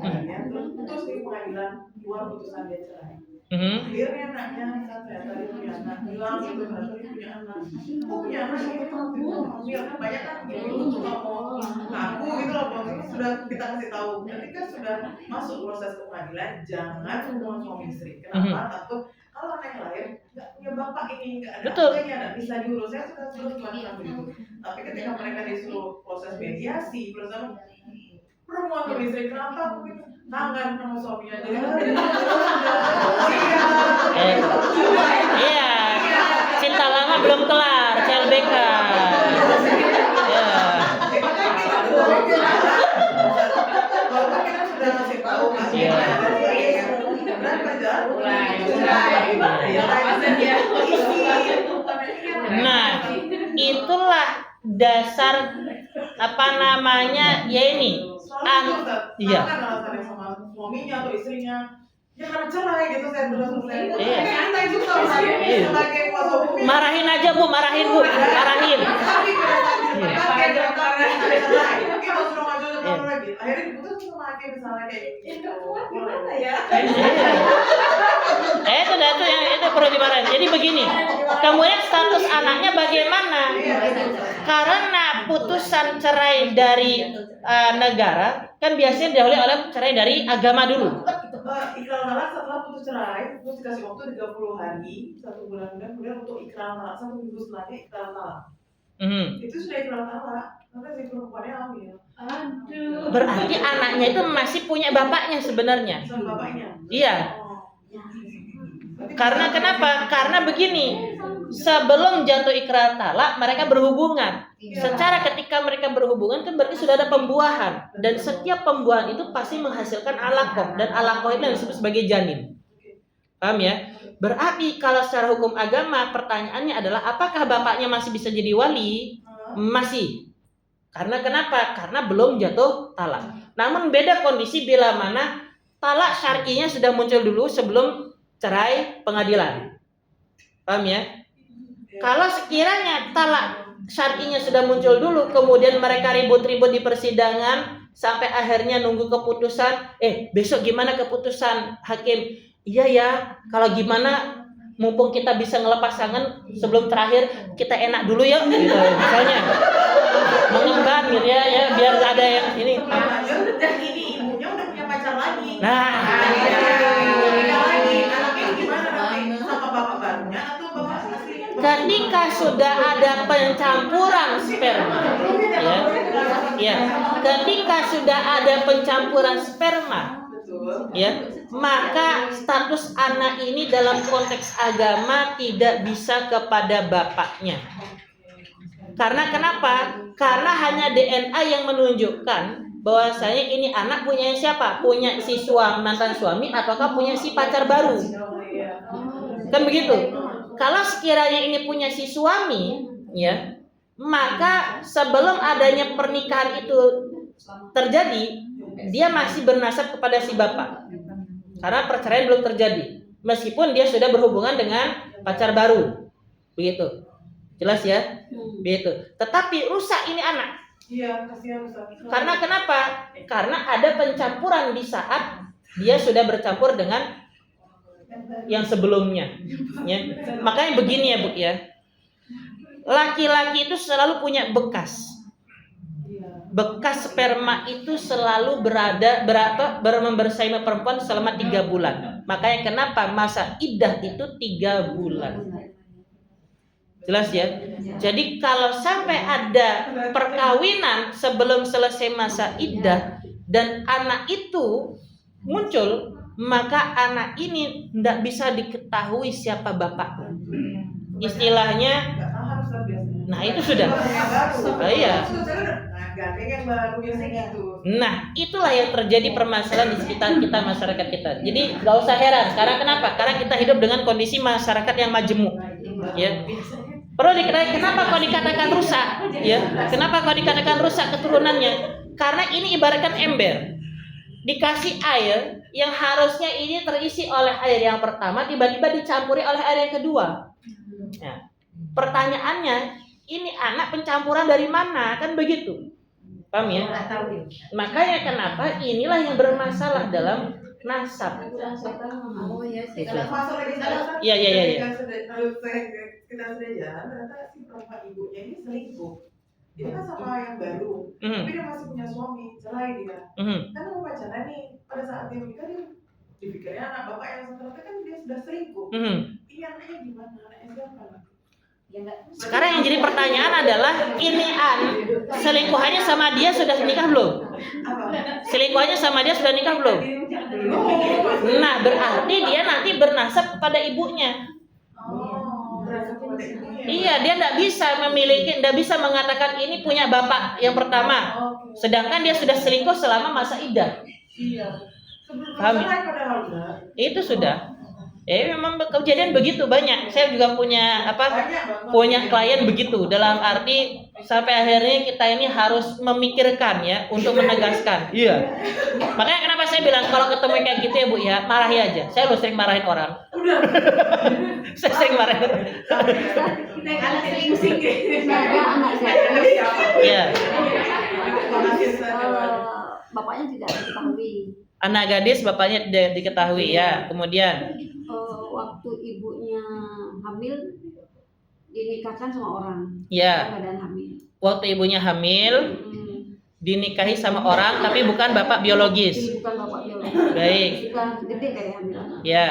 terus putus di pengadilan, keluar putusan dia cerai. Akhirnya anaknya ternyata dia punya anak, bilang itu ternyata dia punya anak. Aku punya anak ini hamil, kan banyak kan gitu nggak mau ngaku gitu loh, pokoknya sudah kita kasih tahu. Ketika sudah masuk proses ke pengadilan, jangan hubungan suami istri. Kenapa? Takut kalau anak lahir nggak punya bapak ini, nggak ada apanya, nggak bisa diurus. Saya sudah suruh cuma begitu. Tapi ketika mereka disuruh proses mediasi bersama perempuan suami istri, kenapa aku gitu? Tangan sama suaminya jadi iya, cinta lama belum kelar, CLBK. Ya. Bapak kita sudah ngasih tahu Iya. Nah, itulah dasar apa namanya ya ini. Iya. Sama suaminya atau istrinya. Ya karena cerai gitu saya benar-benar. Iya. Santai juga sebagai kuasa hukum. Marahin aja Bu, marahin Bu, marahin. Tapi pada saat cerai, kita suruh ngajuin lagi. Akhirnya diputus sama hakim misalnya kayak gitu. Gimana ya? Itu perlu dimarahin. Jadi begini, kemudian status anaknya bagaimana? Karena putusan cerai dari negara kan biasanya didahului oleh cerai dari agama dulu. Ikrar talak setelah putus cerai, terus dikasih waktu 30 hari, 1 bulan kemudian untuk ikrar talak, 1 minggu setelahnya ikrar talak. Itu sudah ikrar talak, karena si perempuannya hamil. Aduh. Berarti anaknya itu masih punya bapaknya sebenarnya. Sama bapaknya. Iya. Karena kenapa? Karena begini, sebelum jatuh ikrar talak mereka berhubungan. Secara ketika mereka berhubungan kan berarti sudah ada pembuahan, dan setiap pembuahan itu pasti menghasilkan alaqah, dan alaqah itu yang disebut sebagai janin. Paham ya? Berarti kalau secara hukum agama pertanyaannya adalah apakah bapaknya masih bisa jadi wali? Masih. Karena kenapa? Karena belum jatuh talak. Namun beda kondisi bila mana talak syar'inya sudah muncul dulu sebelum cerai pengadilan. Paham ya? Kalau sekiranya talak syar'inya sudah muncul dulu, kemudian mereka ribut-ribut di persidangan sampai akhirnya nunggu keputusan, besok gimana keputusan hakim? Iya ya, kalau gimana mumpung kita bisa ngelepas tangan sebelum terakhir, kita enak dulu ya gitu misalnya. Mengemban gitu ya biar ada yang ini. Dan ini ibunya udah punya pacar lagi. Nah, lagi anaknya gimana nanti sama bapak barunya atau bapak asli? ketika sudah ada pencampuran sperma, ya, ketika sudah ada pencampuran sperma, ya, maka status anak ini dalam konteks agama tidak bisa kepada bapaknya. Karena kenapa? Karena hanya DNA yang menunjukkan bahwasanya ini anak punya siapa? Punya si mantan suami ataukah punya si pacar baru? Kan begitu. Kalau sekiranya ini punya si suami, ya, maka sebelum adanya pernikahan itu terjadi, dia masih bernasab kepada si bapak. Karena perceraian belum terjadi, meskipun dia sudah berhubungan dengan pacar baru. Begitu. Jelas ya? Begitu. Tetapi rusak ini anak. Iya, kasihan rusak. Karena kenapa? Karena ada pencampuran di saat dia sudah bercampur dengan yang sebelumnya, ya. Makanya begini ya Bu ya, laki-laki itu selalu punya bekas, bekas sperma itu selalu membersamai perempuan selama 3 bulan. Makanya kenapa masa iddah itu 3 bulan. Jelas ya? Jadi kalau sampai ada perkawinan sebelum selesai masa iddah dan anak itu muncul, maka anak ini tidak bisa diketahui siapa bapaknya. Istilahnya, Nggak paham biasanya. nah itu sudah. Oh, Iya. Nah, gandeng yang baru biasanya gitu. Nah, itulah yang terjadi permasalahan di sekitar kita, masyarakat kita. Jadi gak usah heran. Karena kenapa? Karena kita hidup dengan kondisi masyarakat yang majemuk. Ya. Perlu diketahui kenapa kau dikatakan rusak? Ya. Kenapa kau dikatakan rusak keturunannya? Karena ini ibaratkan ember. Dikasih air yang harusnya ini terisi oleh air yang pertama, tiba-tiba dicampuri oleh air yang kedua. Nah, pertanyaannya, ini anak pencampuran dari mana? Kan begitu. Paham ya? Makanya kenapa inilah yang bermasalah dalam nasab. Oh iya sih. Itu. Kalau Masalah kita Iya. kita sudah jalan, ternyata si perempuan ibunya ini selingkuh. Dia kan sama yang baru, tapi dia masih punya suami, cerai dia. Kan mau pacaran nih, pada saat dia menikah dia dipikirnya anak bapak yang ternyata kan dia sudah selingkuh. Ini anaknya gimana? Anaknya siapa? Sekarang yang jadi pertanyaan adalah, ini selingkuhannya sama dia sudah nikah belum? Selingkuhannya sama dia sudah nikah belum? Nah, berarti dia nanti bernasab kepada ibunya. Iya, dia tidak bisa memiliki, tidak bisa mengatakan ini punya bapak yang pertama. Sedangkan dia sudah selingkuh selama masa iddah. Paham? Itu sudah. Memang kejadian begitu banyak. Saya juga punya klien begitu. Dalam arti sampai akhirnya kita ini harus memikirkan ya untuk menegaskan. Iya. Makanya kenapa saya bilang kalau ketemu kayak gitu ya Bu ya, marahi aja. Saya lu sering marahin orang. Saya sering marahin. Kita yang anak sering-sering. Anak saya. Iya. Bapaknya tidak diketahui. Anak gadis bapaknya diketahui ya. Kemudian waktu ibunya hamil dinikahkan sama orang. Ya. Keadaan hamil. Waktu ibunya hamil dinikahi sama orang tapi bukan bapak biologis. Bukan bapak biologis. Baik. Sudah gede kayak hamil. Ya.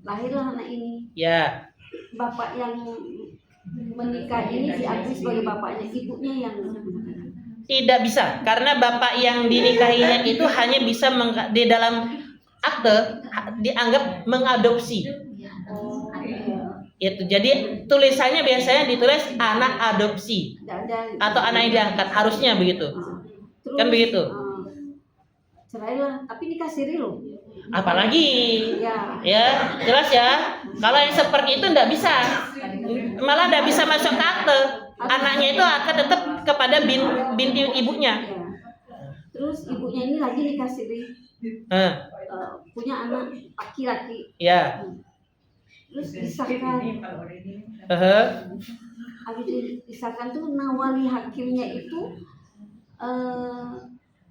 Lahirlah anak ini. Ya. Bapak yang menikah ini diakui sebagai bapaknya, ibunya yang tidak bisa karena bapak yang dinikahinya itu hanya bisa di dalam akte dianggap mengadopsi. Itu jadi tulisannya biasanya ditulis anak adopsi atau anak yang diangkat, harusnya begitu. Terus, Kan begitu. Cerailah, tapi nikah siri loh. Apalagi Ya. jelas ya. Kalau yang seperti itu tidak bisa, malah tidak bisa masuk ke akte. Anaknya itu akan tetap kepada binti ibunya. Ya. Terus ibunya ini lagi nikah siri. Punya anak laki-laki. Ya. Terus disahkan. Habis disahkan tuh wali hakimnya itu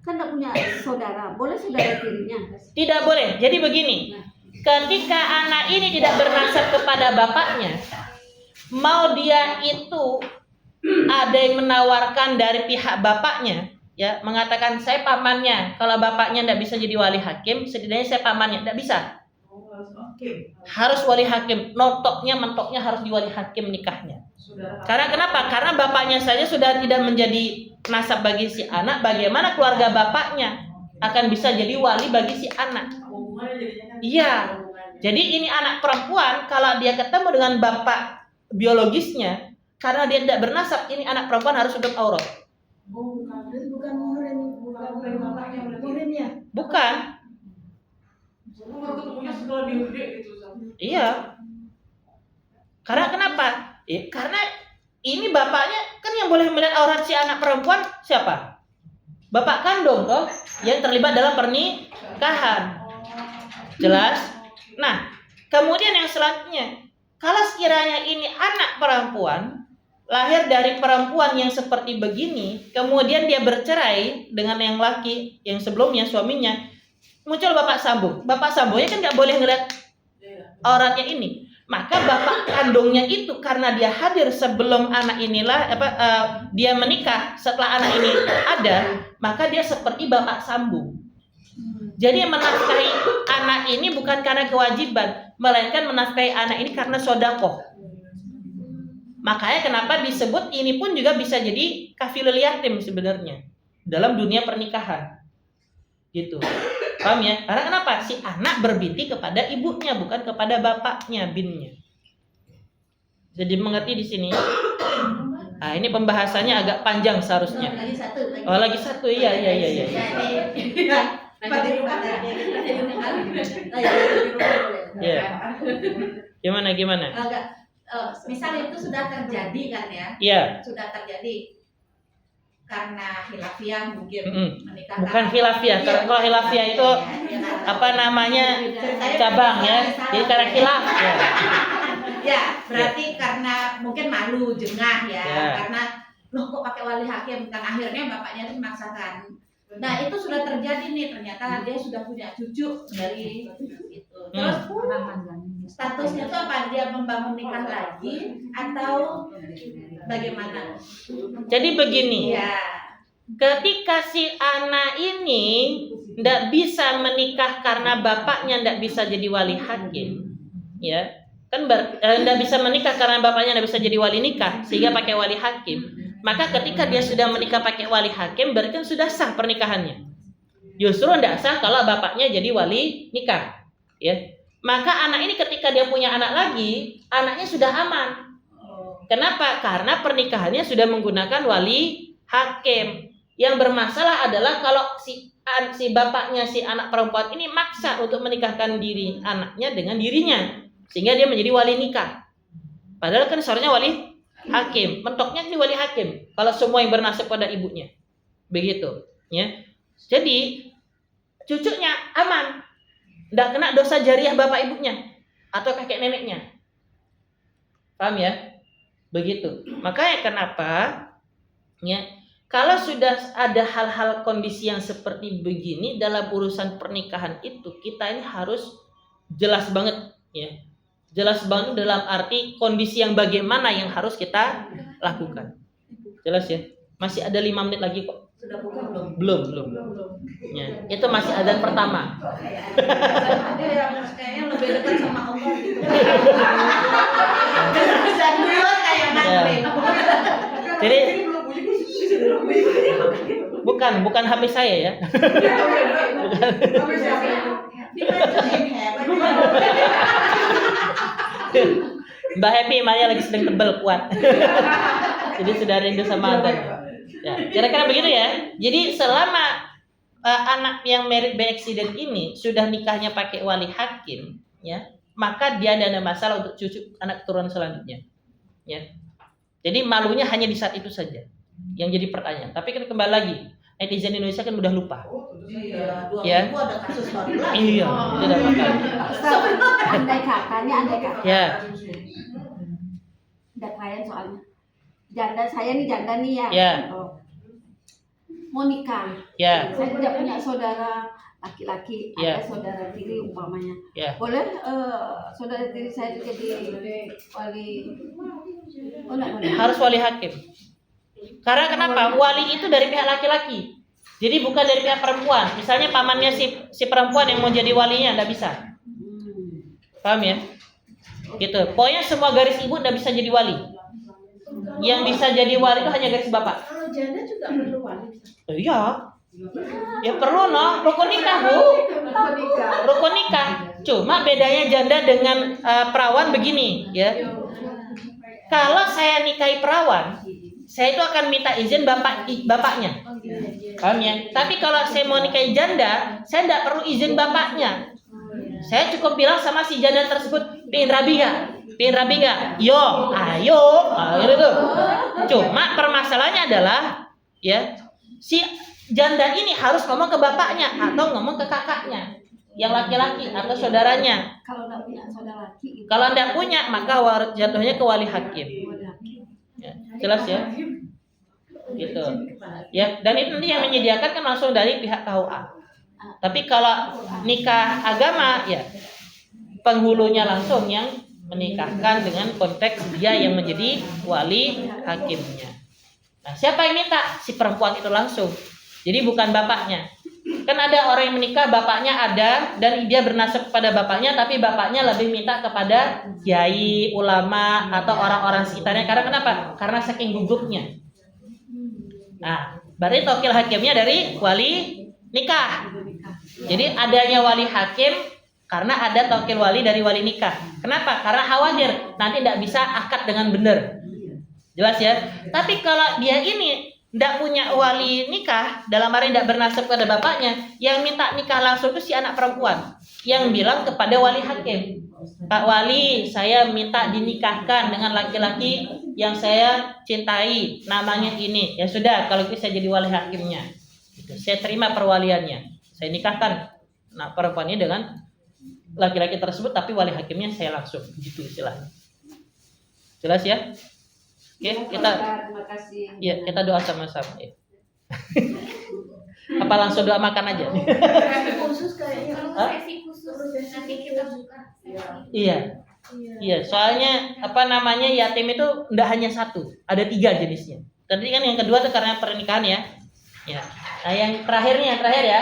kan tidak punya saudara. Boleh saudara tirinya? Tidak boleh. Jadi begini, ketika anak ini tidak bernasab kepada bapaknya, mau dia itu ada yang menawarkan dari pihak bapaknya, ya mengatakan saya pamannya. Kalau bapaknya tidak bisa jadi wali hakim, setidaknya saya pamannya. Tidak bisa. Harus wali hakim. Mentoknya harus di wali hakim nikahnya. Karena kenapa? Karena bapaknya saja sudah tidak menjadi nasab bagi si anak. Bagaimana keluarga bapaknya akan bisa jadi wali bagi si anak? Iya. Jadi ini anak perempuan kalau dia ketemu dengan bapak biologisnya, karena dia tidak bernasab, ini anak perempuan harus tutup aurat. Bukan muhrimnya. Bukan. Iya. Karena kenapa? Karena ini bapaknya kan yang boleh melihat aurat si anak perempuan siapa? Bapak kandung toh yang terlibat dalam pernikahan. Jelas? Nah, kemudian yang selanjutnya, kalau sekiranya ini anak perempuan lahir dari perempuan yang seperti begini, kemudian dia bercerai dengan yang laki yang sebelumnya suaminya, muncul bapak sambung. Bapak sambungnya kan nggak boleh ngeliat auratnya ini. maka bapak kandungnya itu karena dia hadir sebelum anak inilah dia menikah, setelah anak ini ada, maka dia seperti bapak sambung. Jadi menafkahi anak ini bukan karena kewajiban, melainkan menafkahi anak ini karena sedekah. Makanya kenapa disebut ini pun juga bisa jadi kafilul yatim sebenarnya dalam dunia pernikahan. Gitu. Paham ya? Karena kenapa? Si anak berbinti kepada ibunya, bukan kepada bapaknya, binnya. Jadi mengerti di sini. Nah, ini pembahasannya agak panjang seharusnya. Lagi satu. Iya. Ya. Gimana? Misalnya itu sudah terjadi kan ya? Iya. Sudah terjadi karena khilafiyah mungkin menikah. Bukan khilafiyah. Kalau khilafiyah itu apa namanya cabang ya. Jadi karena khilaf ya. Ya, berarti karena mungkin malu, jengah ya. Karena loh kok pakai wali hakim, kan akhirnya bapaknya itu memaksakan. Nah, itu sudah terjadi nih, ternyata dia sudah punya cucu dari itu. Terus statusnya itu apa? Dia membangun nikah lagi atau bagaimana? Jadi begini. Ya. Ketika si anak ini tidak bisa menikah karena bapaknya tidak bisa jadi wali hakim, ya kan tidak bisa menikah karena bapaknya tidak bisa jadi wali nikah sehingga pakai wali hakim. Maka ketika dia sudah menikah pakai wali hakim, berarti kan sudah sah pernikahannya. Justru tidak sah kalau bapaknya jadi wali nikah, ya. Maka anak ini ketika dia punya anak lagi, anaknya sudah aman. Kenapa? Karena pernikahannya sudah menggunakan wali hakim. Yang bermasalah adalah kalau si bapaknya si anak perempuan ini maksa untuk menikahkan diri anaknya dengan dirinya, sehingga dia menjadi wali nikah. Padahal kan seharusnya wali hakim. Mentoknya jadi wali hakim kalau semua yang bernasib pada ibunya. Begitu, ya. Jadi cucunya aman. Tidak kena dosa jariah bapak ibunya atau kakek neneknya. Paham ya? Begitu. Makanya kenapa ya, kalau sudah ada hal-hal kondisi yang seperti begini dalam urusan pernikahan itu, kita ini harus jelas banget ya. Jelas banget dalam arti kondisi yang bagaimana yang harus kita lakukan. Jelas ya? Masih ada 5 menit lagi kok. Sudah buka belum? Belum. Ya, itu masih adzan pertama. Ada yang kayaknya lebih dekat sama Allah gitu. Dan dulu kayak ngantri. Jadi bukan HP saya ya. Mbak Happy Maya lagi sedang tebal kuat. Jadi sudah rindu sama adzan. Ya, kira-kira begitu ya. Jadi selama anak yang married by accident ini sudah nikahnya pakai wali hakim, ya, maka dia tidak ada masalah untuk cucu anak keturunan selanjutnya. Ya. Jadi malunya hanya di saat itu saja yang jadi pertanyaan. Tapi kan kembali lagi, netizen Indonesia kan mudah lupa. Iya, 2 ya. minggu ada kasus baru lagi. Iya, itu udah makanya. Andai kata. Ya. Ada klien soalnya. Saya janda nih ya. Ya. Mau nikah. Ya. Saya tidak punya saudara laki-laki, Ya. ada saudara tiri umpamanya. Ya. Boleh saudara tiri saya itu jadi wali? Oh, enggak boleh. Harus wali hakim. Karena kenapa? Wali itu dari pihak laki-laki. Jadi bukan dari pihak perempuan. Misalnya pamannya si perempuan yang mau jadi walinya enggak bisa. Paham ya? Gitu. Pokoknya semua garis ibu enggak bisa jadi wali. Yang bisa jadi wali itu hanya garis bapak. Kalau janda juga perlu wali. Iya. Ya perlu rukun nikah, Bu. Rukun nikah. Cuma bedanya janda dengan perawan begini, ya. Kalau saya nikahi perawan, saya itu akan minta izin bapaknya. Paham ya? Tapi kalau saya mau nikahi janda, saya tidak perlu izin bapaknya. Saya cukup bilang sama si janda tersebut, "Pengen rabi nggak? Yo, ayo." Gitu. Cuma permasalahannya adalah, ya, si janda ini harus ngomong ke bapaknya atau ngomong ke kakaknya, yang laki-laki atau saudaranya. Kalau enggak punya saudara laki. Gitu. Kalau tidak punya, maka jatuhnya ke wali hakim. Ya, jelas ya? Gitu. Ya, dan itu nanti yang menyediakan kan langsung dari pihak KUA. Tapi kalau nikah agama, ya penghulunya langsung yang menikahkan dengan konteks dia yang menjadi wali hakimnya. Nah, siapa yang minta? Si perempuan itu langsung. Jadi bukan bapaknya. Kan ada orang yang menikah, bapaknya ada dan dia bernasab kepada bapaknya, tapi bapaknya lebih minta kepada kiai, ulama atau orang-orang sekitarnya. Karena kenapa? Karena saking gugupnya. Nah, berarti tokil hakimnya dari wali nikah. Jadi adanya wali hakim karena ada tokil wali dari wali nikah. Kenapa? Karena khawatir nanti tidak bisa akad dengan benar. Jelas ya? Tapi kalau dia ini tidak punya wali nikah, dalam arti tidak bernasab kepada bapaknya, yang minta nikah langsung itu si anak perempuan yang bilang kepada wali hakim, Pak Wali, saya minta dinikahkan dengan laki-laki yang saya cintai, namanya ini. Ya sudah, kalau itu saya jadi wali hakimnya. Saya terima perwaliannya, saya nikahkan anak perempuan ini dengan laki-laki tersebut, tapi wali hakimnya saya langsung, gitu istilahnya. Jelas ya? Oke, terima kasih. Ya, kita doa sama-sama. Ya. Apa langsung doa makan aja? Khusus kayaknya. Kalau sesi khusus nanti kita buka sesi. Iya. Iya, soalnya yatim itu enggak hanya satu, ada 3 jenisnya. Tadi kan yang kedua itu karena pernikahan ya. Ya. Nah, yang terakhir ya.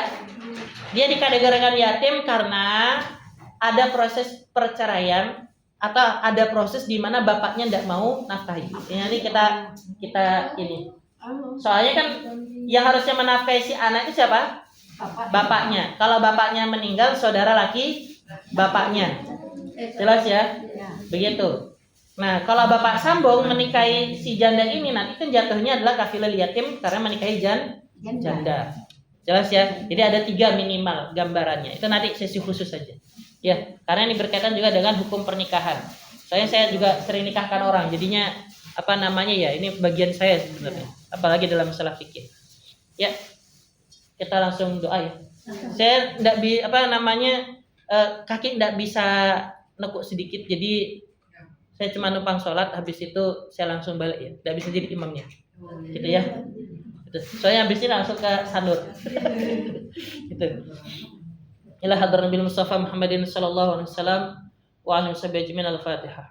Dia dikategorikan yatim karena ada proses perceraian atau ada proses di mana bapaknya tidak mau nafkahi. Ini kita ini. Soalnya kan yang harusnya menafkahi si anak itu siapa? Bapaknya. Kalau bapaknya meninggal, saudara laki bapaknya. Jelas ya? Begitu. Nah, kalau bapak sambung menikahi si janda ini, nanti kan jatuhnya adalah kafilul yatim karena menikahi janda. Jelas ya? Jadi ada 3 minimal gambarannya. Itu nanti sesi khusus saja. Ya, karena ini berkaitan juga dengan hukum pernikahan. Saya juga sering nikahkan orang, jadinya ini bagian saya sebenarnya. Apalagi dalam masalah fikih. Ya, kita langsung doa ya. Saya kaki tidak bisa nekuk sedikit, jadi saya cuma numpang sholat, habis itu saya langsung balik ya. Tidak bisa jadi imamnya, gitu ya. Gitu. Soalnya habis ini langsung ke sanur. Gitu. Ila hadar Nabi Mustafa Muhammadin sallallahu alaihi wasallam wa alihi wasallam al-Fatihah.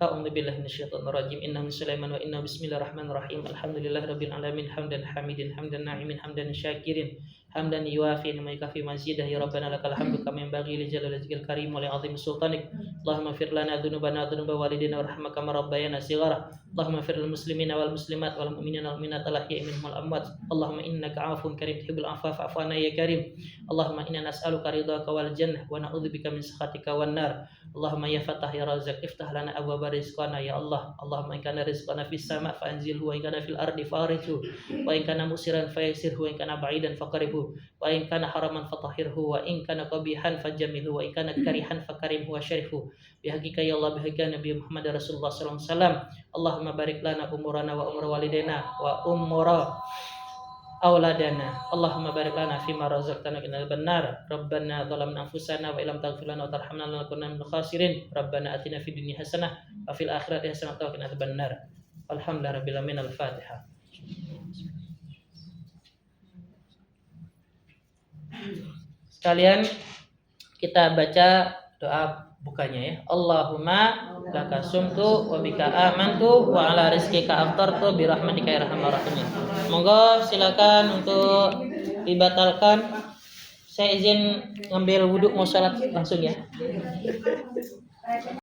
A'udzu billahi minasyaitonir rajim. Innahu Sulaiman wa inna bismillahirrahmanirrahim. Alhamdulillahirabbil alamin hamdan hamidin hamdan na'imin hamdan syakirin hamdan yuwafi ma yukafi mazidah ya rabbana lakal hamdu kama yanbaghi li jalali wajhikal karim wa li 'azimi sultanik. Allahumma fir lana dzunubana wa dzunuba walidina warhamna kama rabbayana shighara. Allahumma fir lil muslimina wal muslimat wal mu'minina wal mu'minat al-ahya'i minhum wal amwat. Allahumma innaka 'afuwun karim tuhibbul 'afwa fa'fu 'anna ya karim. Allahumma inna nas'aluka ridhaka wal jannah wa na'udzubika min sakhatika wan nar. Allahumma ya Fattah ya Razzaq iftah lana abwaaba rizqana ya Allah. Allahumma in kana rizqana fis sama' fa anzilhu wa in kana fil ardi farijhu wa in kana musiran fayassirhu wa in kana ba'idan faqribhu wa in kana haraman fatahhirhu wa in kana qabihan fajamilhu wa in kana karihan fakarimhu wa syarifhu bihaqika ya Allah bihaqika Nabi Muhammad Rasulullah sallallahu alaihi wasallam. Allahumma barik lana umurana wa umur walidina wa umura auladana. Allahumma barik lana fima razaqtana minal benar. Rabbana zalamna anfusana wa illam taghfir lana wa tarhamna lanakunanna minal khasirin. Rabbana atina fid dunya hasanah wa fil akhirati hasanah wa qina adzabannar. Alhamdulillahirabbil alamin. Al-Fatihah. Sekalian kita baca doa bukanya ya. Allahumma laka sumtu wa bika amantu wa ala rizqika aftartu bi rahmatika ya arhamar rahimin. Monggo silakan untuk dibatalkan. Saya izin ngambil wudhu mau salat langsung ya.